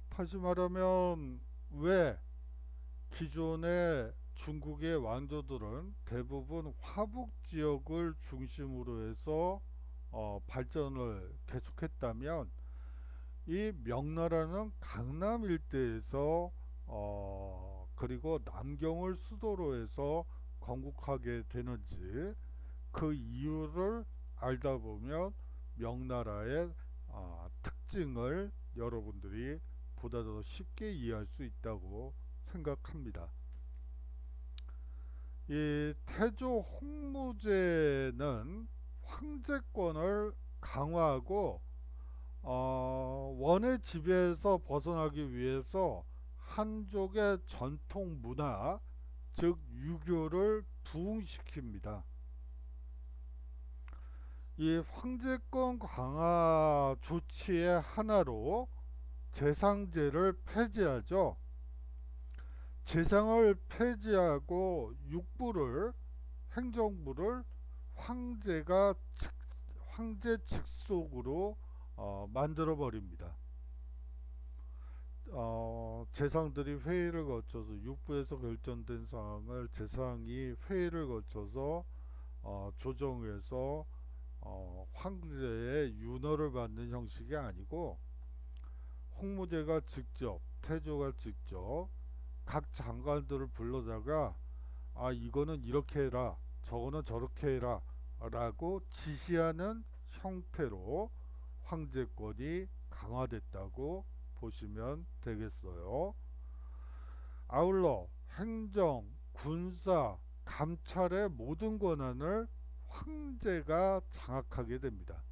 다시 말하면 왜 기존의 중국의 왕조들은 대부분 화북 지역을 중심으로 해서 발전을 계속했다면 이 명나라는 강남 일대에서 그리고 남경을 수도로 해서 건국하게 되는지 그 이유를 알다 보면 명나라의 특징을 여러분들이 보다 더 쉽게 이해할 수 있다고 생각합니다. 이 태조 홍무제는 황제권을 강화하고 원의 지배에서 벗어나기 위해서 한족의 전통 문화, 즉 유교를 부흥시킵니다. 이 황제권 강화 조치의 하나로 재상제를 폐지하죠. 재상을 폐지하고 행정부를 황제 직속으로 만들어 버립니다. 재상들이 회의를 거쳐서 육부에서 결정된 사항을 재상이 회의를 거쳐서 조정해서 황제의 윤허를 받는 형식이 아니고 홍무제가 직접, 태조가 직접 각 장관들을 불러다가 이거는 이렇게 해라, 저거는 저렇게 해라 라고 지시하는 형태로 황제권이 강화됐다고 보시면 되겠어요. 아울러 행정, 군사, 감찰의 모든 권한을 황제가 장악하게 됩니다.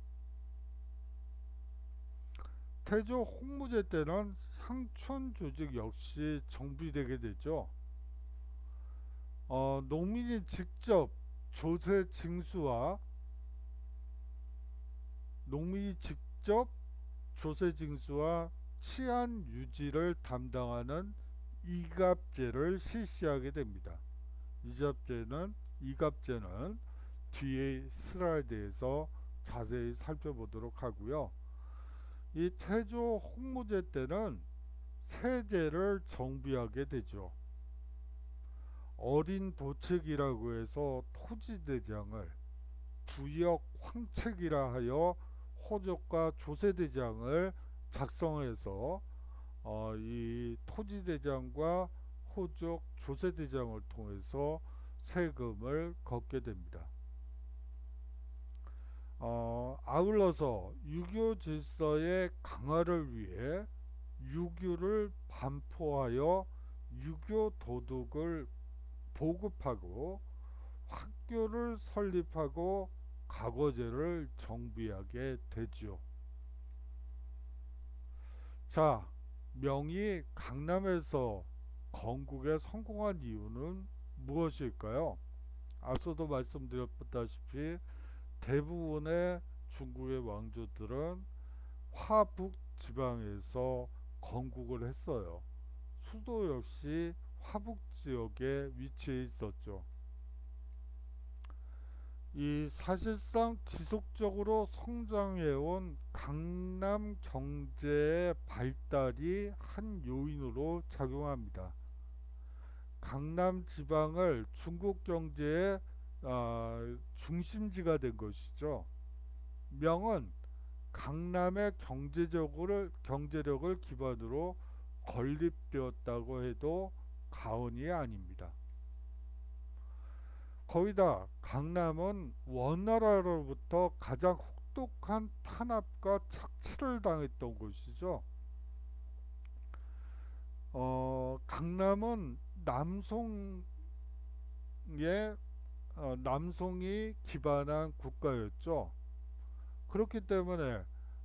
태조 홍무제 때는 향촌 조직 역시 정비되게 되죠. 농민이 직접 조세 징수와 치안 유지를 담당하는 이갑제를 실시하게 됩니다. 이갑제는 뒤에 슬라이드에서 자세히 살펴보도록 하고요. 이 태조 홍무제 때는 세제를 정비하게 되죠. 어린 도책이라고 해서 토지대장을, 부역 황책이라 하여 호족과 조세대장을 작성해서 이 토지대장과 호족 조세대장을 통해서 세금을 걷게 됩니다. 아울러서 유교 질서의 강화를 위해 유교를 반포하여 유교 도덕을 보급하고 학교를 설립하고 과거제를 정비하게 되죠. 자, 명이 강남에서 건국에 성공한 이유는 무엇일까요? 앞서도 말씀드렸다시피 대부분의 중국의 왕조들은 화북 지방에서 건국을 했어요. 수도 역시 화북 지역에 위치해 있었죠. 이 사실상 지속적으로 성장해온 강남 경제의 발달이 한 요인으로 작용합니다. 강남 지방을 중국 경제의 중심지가 된 것이죠. 명은 강남의 경제력을 기반으로 건립되었다고 해도 과언이 아닙니다. 거기다 강남은 원나라로부터 가장 혹독한 탄압과 착취를 당했던 곳이죠. 강남은 남송이 기반한 국가였죠. 그렇기 때문에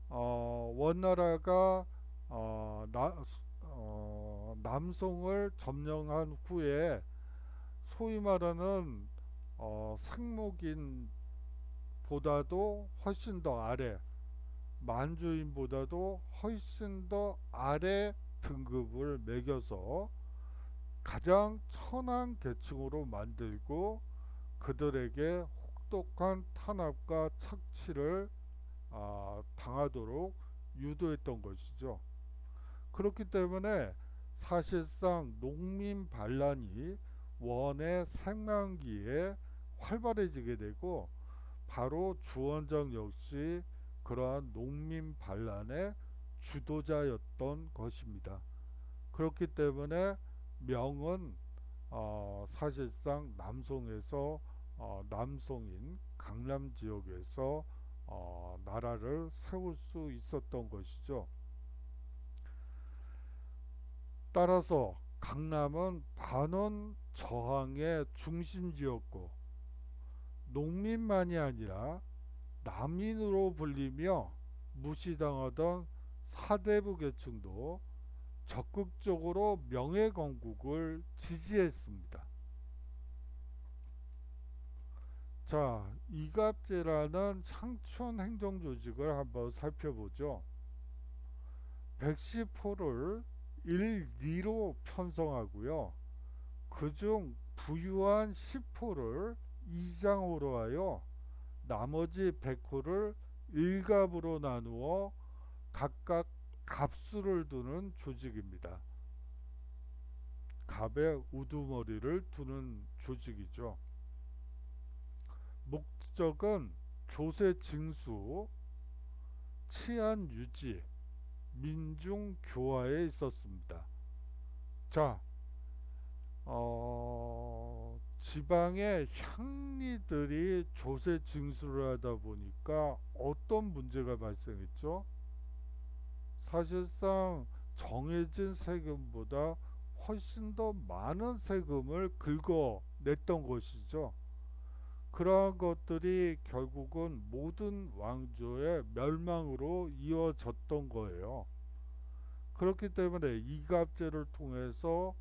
원나라가 남송을 점령한 후에 소위 말하는 상목인보다도 훨씬 더 아래, 만주인보다도 훨씬 더 아래 등급을 매겨서 가장 천한 계층으로 만들고 그들에게 혹독한 탄압과 착취를 당하도록 유도했던 것이죠. 그렇기 때문에 사실상 농민 반란이 원의 생만기에 활발해지게 되고 바로 주원장 역시 그러한 농민 반란의 주도자였던 것입니다. 그렇기 때문에 명은 사실상 남송인 강남 지역에서 나라를 세울 수 있었던 것이죠. 따라서 강남은 반원 저항의 중심지였고 농민만이 아니라 남인으로 불리며 무시당하던 사대부 계층도 적극적으로 명예건국을 지지했습니다. 자, 이갑제라는 향촌 행정조직을 한번 살펴보죠. 110호를 1리로 편성하고요. 그중 부유한 10호를 2장호로 하여 나머지 100호를 1갑으로 나누어 각각 갑수를 두는 조직입니다. 갑에 우두머리를 두는 조직이죠. 목적은 조세 징수, 치안 유지, 민중 교화에 있었습니다. 자, 지방의 향리들이 조세 징수를 하다 보니까 어떤 문제가 발생했죠? 사실상 정해진 세금보다 훨씬 더 많은 세금을 긁어냈던 것이죠. 그러한 것들이 결국은 모든 왕조의 멸망으로 이어졌던 거예요. 그렇기 때문에 이갑제를 통해서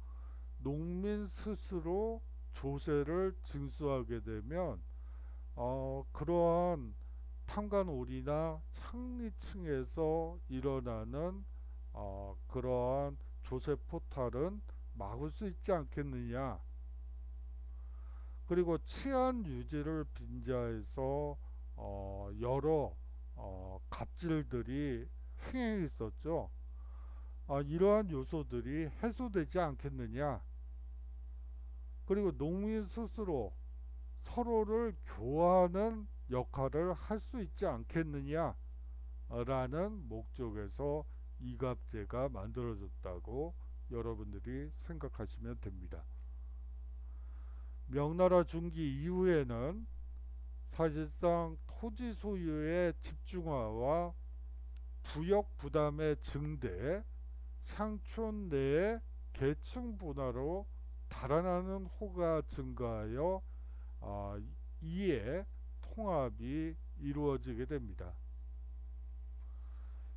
농민 스스로 조세를 징수하게 되면 그러한 탐관오리나 창리층에서 일어나는 그러한 조세 포탈은 막을 수 있지 않겠느냐. 그리고 치안 유지를 빙자해서 여러 갑질들이 횡행해 있었죠. 이러한 요소들이 해소되지 않겠느냐. 그리고 농민 스스로 서로를 교화하는 역할을 할 수 있지 않겠느냐 라는 목적에서 이갑제가 만들어졌다고 여러분들이 생각하시면 됩니다. 명나라 중기 이후에는 사실상 토지 소유의 집중화와 부역 부담의 증대, 향촌 내의 계층 분화로 달아나는 호가 증가하여 이에 통합이 이루어지게 됩니다.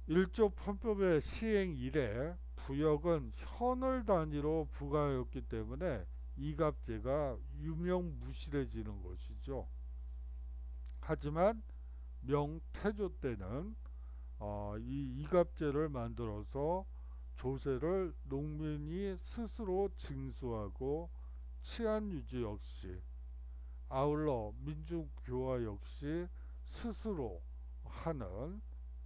일조 편법의 시행 이래 부역은 현을 단위로 부과하였기 때문에 이갑제가 유명무실해지는 것이죠. 하지만 명태조 때는 이 이갑제를 만들어서 조세를 농민이 스스로 징수하고 치안 유지 역시, 아울러 민중교화 역시 스스로 하는,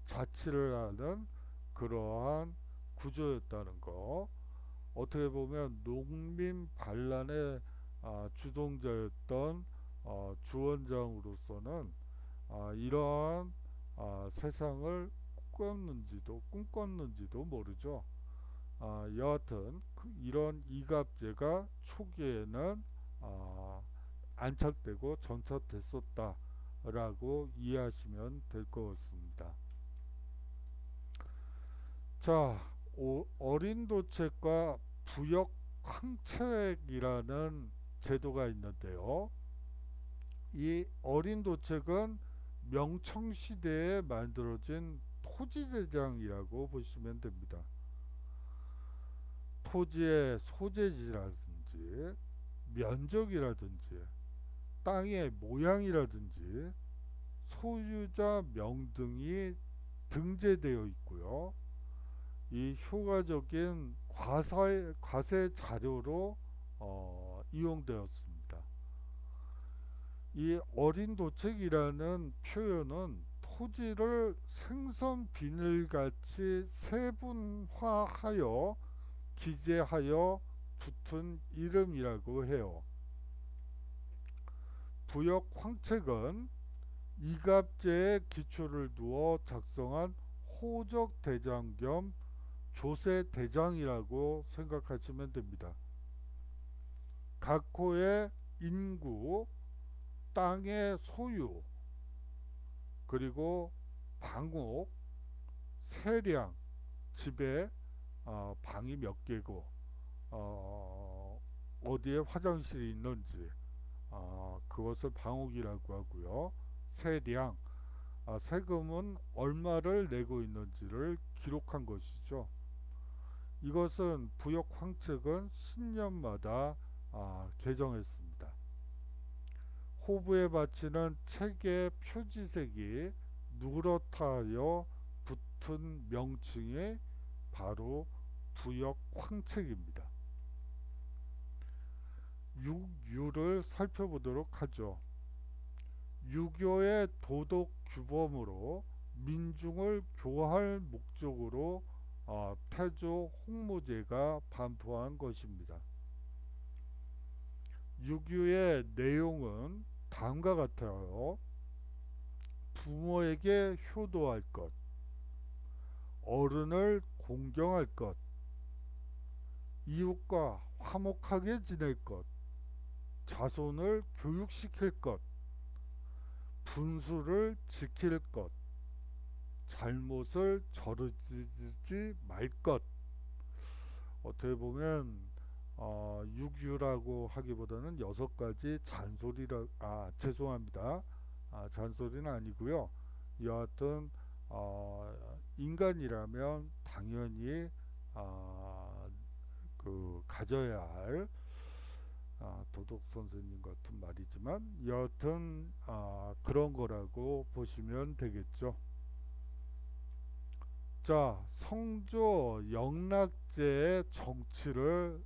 자치를 하는 그러한 구조였다는 거. 어떻게 보면 농민 반란의 주동자였던 주원장으로서는 이러한 세상을 꿈꿨는지도 모르죠. 여하튼 이런 이갑제가 초기에는 안착되고 정착됐었다라고 이해하시면 될 것 같습니다. 자, 어린 도책과 부역 황책이라는 제도가 있는데요. 이 어린 도책은 명청시대에 만들어진 토지대장이라고 보시면 됩니다. 토지의 소재지라든지 면적이라든지 땅의 모양이라든지 소유자 명 등이 등재되어 있고요. 이 효과적인 과세 자료로 이용되었습니다. 이 어린 도책이라는 표현은 토지를 생선 비늘같이 세분화하여 기재하여 붙은 이름이라고 해요. 부역 황책은 이갑제의 기초를 두어 작성한 호적 대장 겸 조세 대장이라고 생각하시면 됩니다. 각 호의 인구, 땅의 소유, 그리고 방옥, 세량, 집에 방이 몇 개고 어디에 화장실이 있는지 그것을 방옥이라고 하고요. 세량, 세금은 얼마를 내고 있는지를 기록한 것이죠. 이것은 부역 황책은 신년마다 개정했습니다. 호부에 바치는 책의 표지색이 누렇다하여 붙은 명칭이 바로 부역 황책입니다. 6유를 살펴보도록 하죠. 유교의 도덕 규범으로 민중을 교할 목적으로 태조 홍무제가 반포한 것입니다. 유교의 내용은 다음과 같아요. 부모에게 효도할 것, 어른을 공경할 것, 이웃과 화목하게 지낼 것, 자손을 교육시킬 것, 분수를 지킬 것, 잘못을 저지르지 말 것. 어떻게 보면 육유라고 하기보다는 6가지 잔소리라 죄송합니다. 잔소리는 아니고요. 여하튼 인간이라면 당연히 가져야 할 도덕 선생님 같은 말이지만 여하튼 그런 거라고 보시면 되겠죠. 자, 성조 영락제의 정치를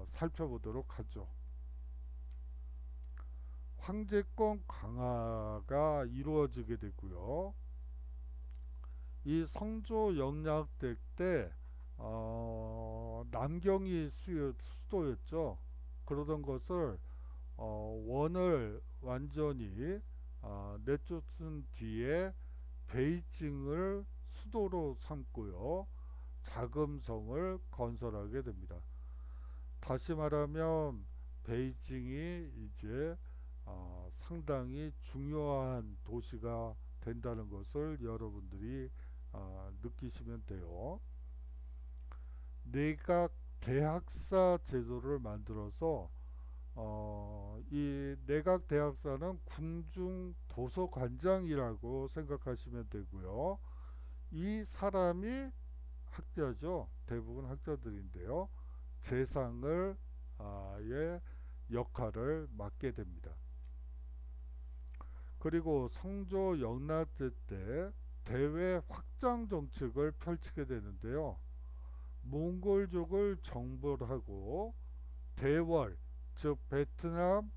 살펴보도록 하죠. 황제권 강화가 이루어지게 되고요. 이 성조 영락제 때 남경이 수도였죠. 그러던 것을 원을 완전히 내쫓은 뒤에 베이징을 수도로 삼고요. 자금성을 건설하게 됩니다. 다시 말하면 베이징이 이제 상당히 중요한 도시가 된다는 것을 여러분들이 느끼시면 돼요. 내각 대학사 제도를 만들어서 이 내각 대학사는 궁중 도서관장이라고 생각하시면 되고요. 이 사람이 학자죠. 대부분 학자들인데요. 재상을 의 역할을 맡게 됩니다. 그리고 성조 영납제 때 대외 확장 정책을 펼치게 되는데요. 몽골족을 정벌하고 대월, 즉 베트남,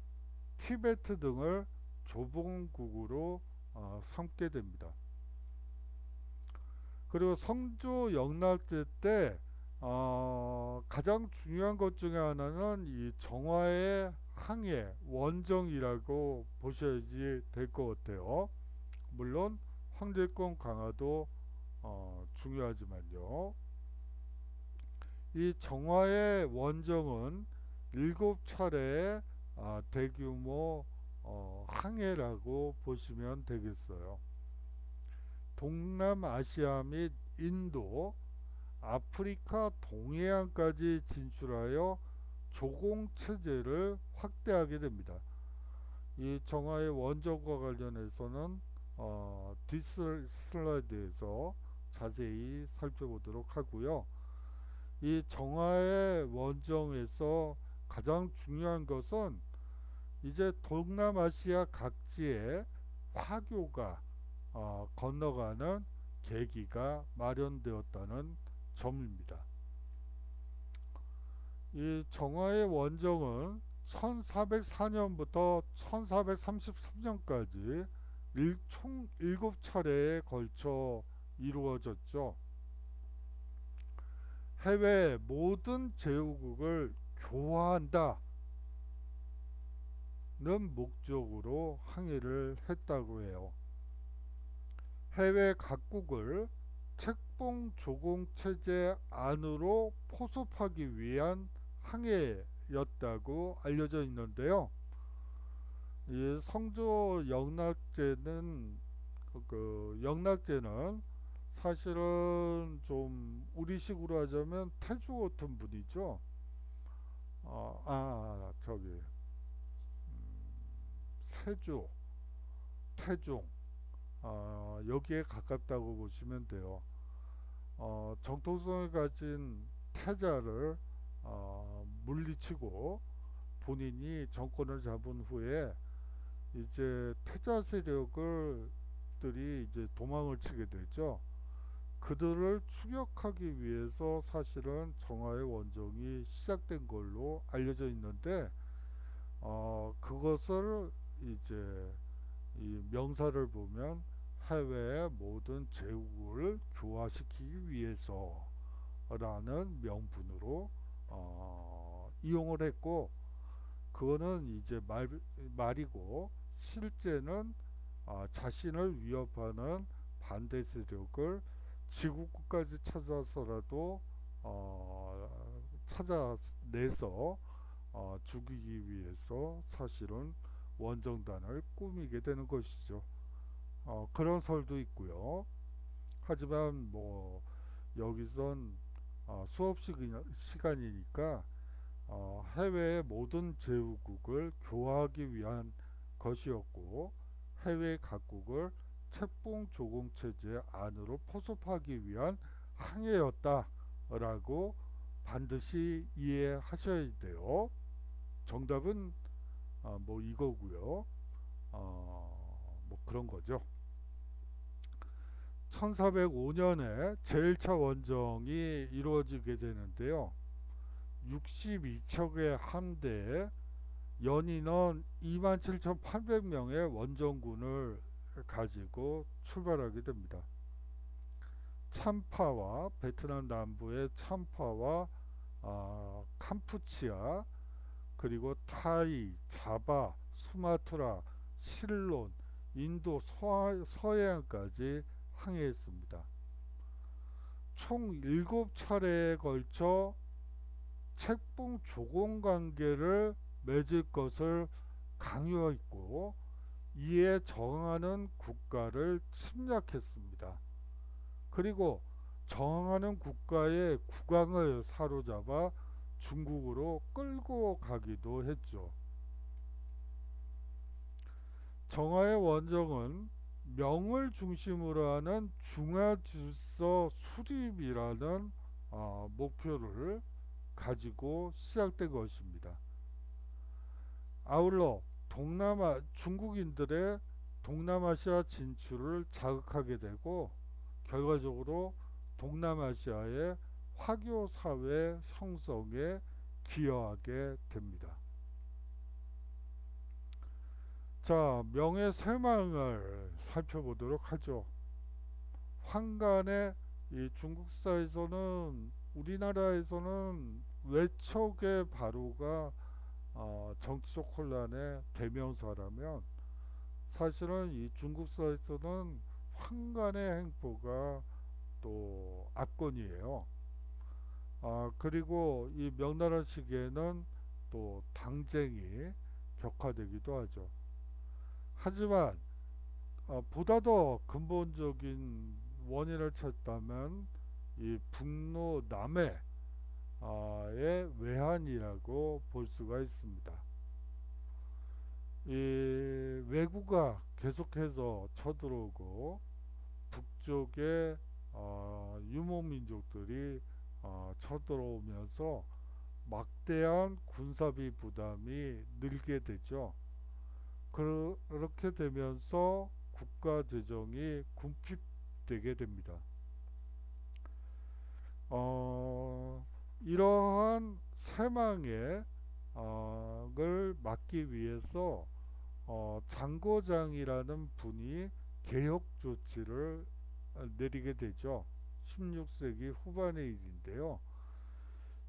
티베트 등을 조봉국으로 삼게 됩니다. 그리고 성조 영납제 때 가장 중요한 것 중에 하나는 이 정화의 항해 원정이라고 보셔야지 될 것 같아요. 물론 황제권 강화도 중요하지만요. 이 정화의 원정은 7차례의 대규모 항해라고 보시면 되겠어요. 동남아시아 및 인도, 아프리카 동해안까지 진출하여 조공체제를 확대하게 됩니다. 이 정화의 원정과 관련해서는 뒷슬라이드에서 자세히 살펴보도록 하고요. 이 정화의 원정에서 가장 중요한 것은 이제 동남아시아 각지에 화교가 건너가는 계기가 마련되었다는 점입니다. 이 정화의 원정은 1404년부터 1433년까지 총 7차례에 걸쳐 이루어졌죠. 해외 모든 제후국을 교화한다는 목적으로 항해를 했다고 해요. 해외 각국을 책봉 조공 체제 안으로 포섭하기 위한 항해였다고 알려져 있는데요. 이 성조 영락제는 영락제는 사실은 좀 우리식으로 하자면 태조 같은 분이죠. 저기 세조, 태종 여기에 가깝다고 보시면 돼요. 정통성을 가진 태자를 물리치고 본인이 정권을 잡은 후에 이제 태자 세력들이 이제 도망을 치게 되죠. 그들을 추격하기 위해서 사실은 정화의 원정이 시작된 걸로 알려져 있는데 그것을 이제 이 명사를 보면 해외의 모든 제국을 교화시키기 위해서라는 명분으로 이용을 했고, 그거는 이제 말이고 실제는 자신을 위협하는 반대 세력을 지구까지 찾아서라도 찾아내서 죽이기 위해서 사실은 원정단을 꾸미게 되는 것이죠. 그런 설도 있고요. 하지만 뭐 여기선 수업 시간이니까 해외의 모든 제후국을 교화하기 위한 것이었고, 해외 각국을 책봉 조공 체제 안으로 포섭하기 위한 항해였다라고 반드시 이해하셔야 돼요. 정답은 뭐 이거고요. 뭐 그런 거죠. 1405년에 제1차 원정이 이루어지게 되는데요. 62척의 함대에 연인원 27,800명의 원정군을 가지고 출발하게 됩니다. 참파와 베트남 남부의 참파와 캄푸치아, 그리고 타이, 자바, 수마트라, 실론, 인도 서해안까지 항해했습니다. 총 7차례에 걸쳐 책봉 조공 관계를 맺을 것을 강요했고, 이에 저항하는 국가를 침략했습니다. 그리고 저항하는 국가의 국왕을 사로잡아 중국으로 끌고 가기도 했죠. 정화의 원정은 명을 중심으로 하는 중화 질서 수립이라는 목표를 가지고 시작된 것입니다. 아울러 중국인들의 동남아시아 진출을 자극하게 되고 결과적으로 동남아시아의 화교 사회 형성에 기여하게 됩니다. 자, 명예쇠망을 살펴보도록 하죠. 황간의 이 중국사에서는 우리나라에서는 외척의 바로가 정치적 혼란의 대명사라면 사실은 이 중국사에서는 황간의 행포가 또 압권이에요. 그리고 이 명나라 시기에는 또 당쟁이 격화되기도 하죠. 하지만 보다 더 근본적인 원인을 찾다면 이 북로 남해의 외환이라고 볼 수가 있습니다. 이 왜구가 계속해서 쳐들어오고 북쪽의 유목민족들이 쳐들어오면서 막대한 군사비 부담이 늘게 되죠. 그렇게 되면서 국가 재정이 궁핍되게 됩니다. 이러한 세망을 막기 위해서 장고장이라는 분이 개혁 조치를 내리게 되죠. 16세기 후반의 일인데요.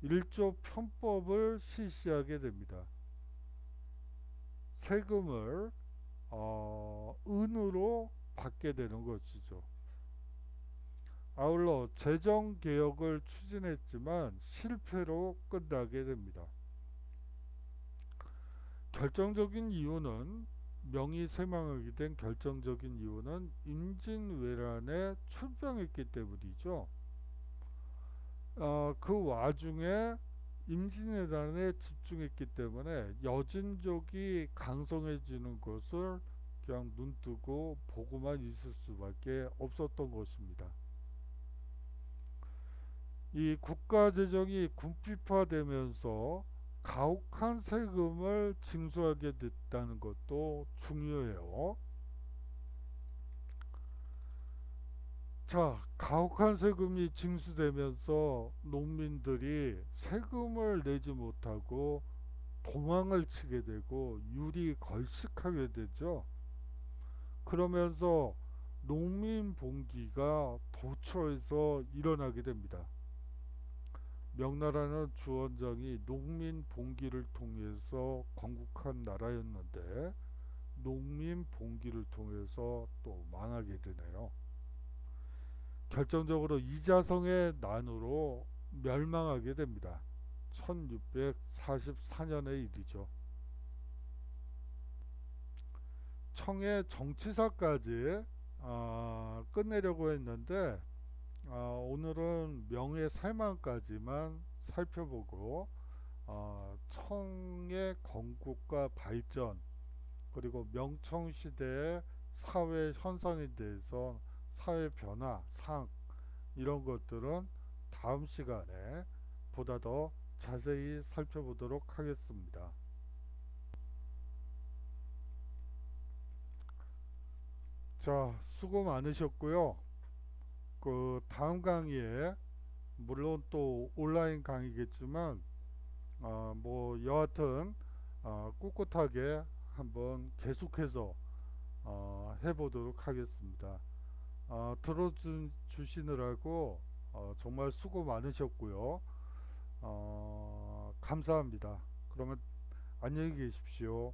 일조 편법을 실시하게 됩니다. 세금을 은으로 받게 되는 것이죠. 아울러 재정 개혁을 추진했지만 실패로 끝나게 됩니다. 결정적인 이유는 명이 쇠망하게 된 결정적인 이유는 임진왜란에 출병했기 때문이죠. 그 와중에 임진왜란에 집중했기 때문에 여진족이 강성해지는 것을 그냥 눈뜨고 보고만 있을 수밖에 없었던 것입니다. 이 국가 재정이 궁핍화되면서 가혹한 세금을 징수하게 됐다는 것도 중요해요. 자, 가혹한 세금이 징수되면서 농민들이 세금을 내지 못하고 도망을 치게 되고 유리 걸식하게 되죠. 그러면서 농민 봉기가 도처에서 일어나게 됩니다. 명나라는 주원장이 농민 봉기를 통해서 건국한 나라였는데 농민 봉기를 통해서 또 망하게 되네요. 결정적으로 이자성의 난으로 멸망하게 됩니다. 1644년의 일이죠. 청의 정치사까지 끝내려고 했는데 오늘은 명예살만까지만 살펴보고 청의 건국과 발전 그리고 명청시대의 사회 현상에 대해서 사회 변화, 상 이런 것들은 다음 시간에 보다 더 자세히 살펴보도록 하겠습니다. 자, 수고 많으셨고요. 그 다음 강의에 물론 또 온라인 강의겠지만 뭐 여하튼 꿋꿋하게 한번 계속해서 해보도록 하겠습니다. 들어주시느라고 정말 수고 많으셨고요. 감사합니다. 그러면 안녕히 계십시오.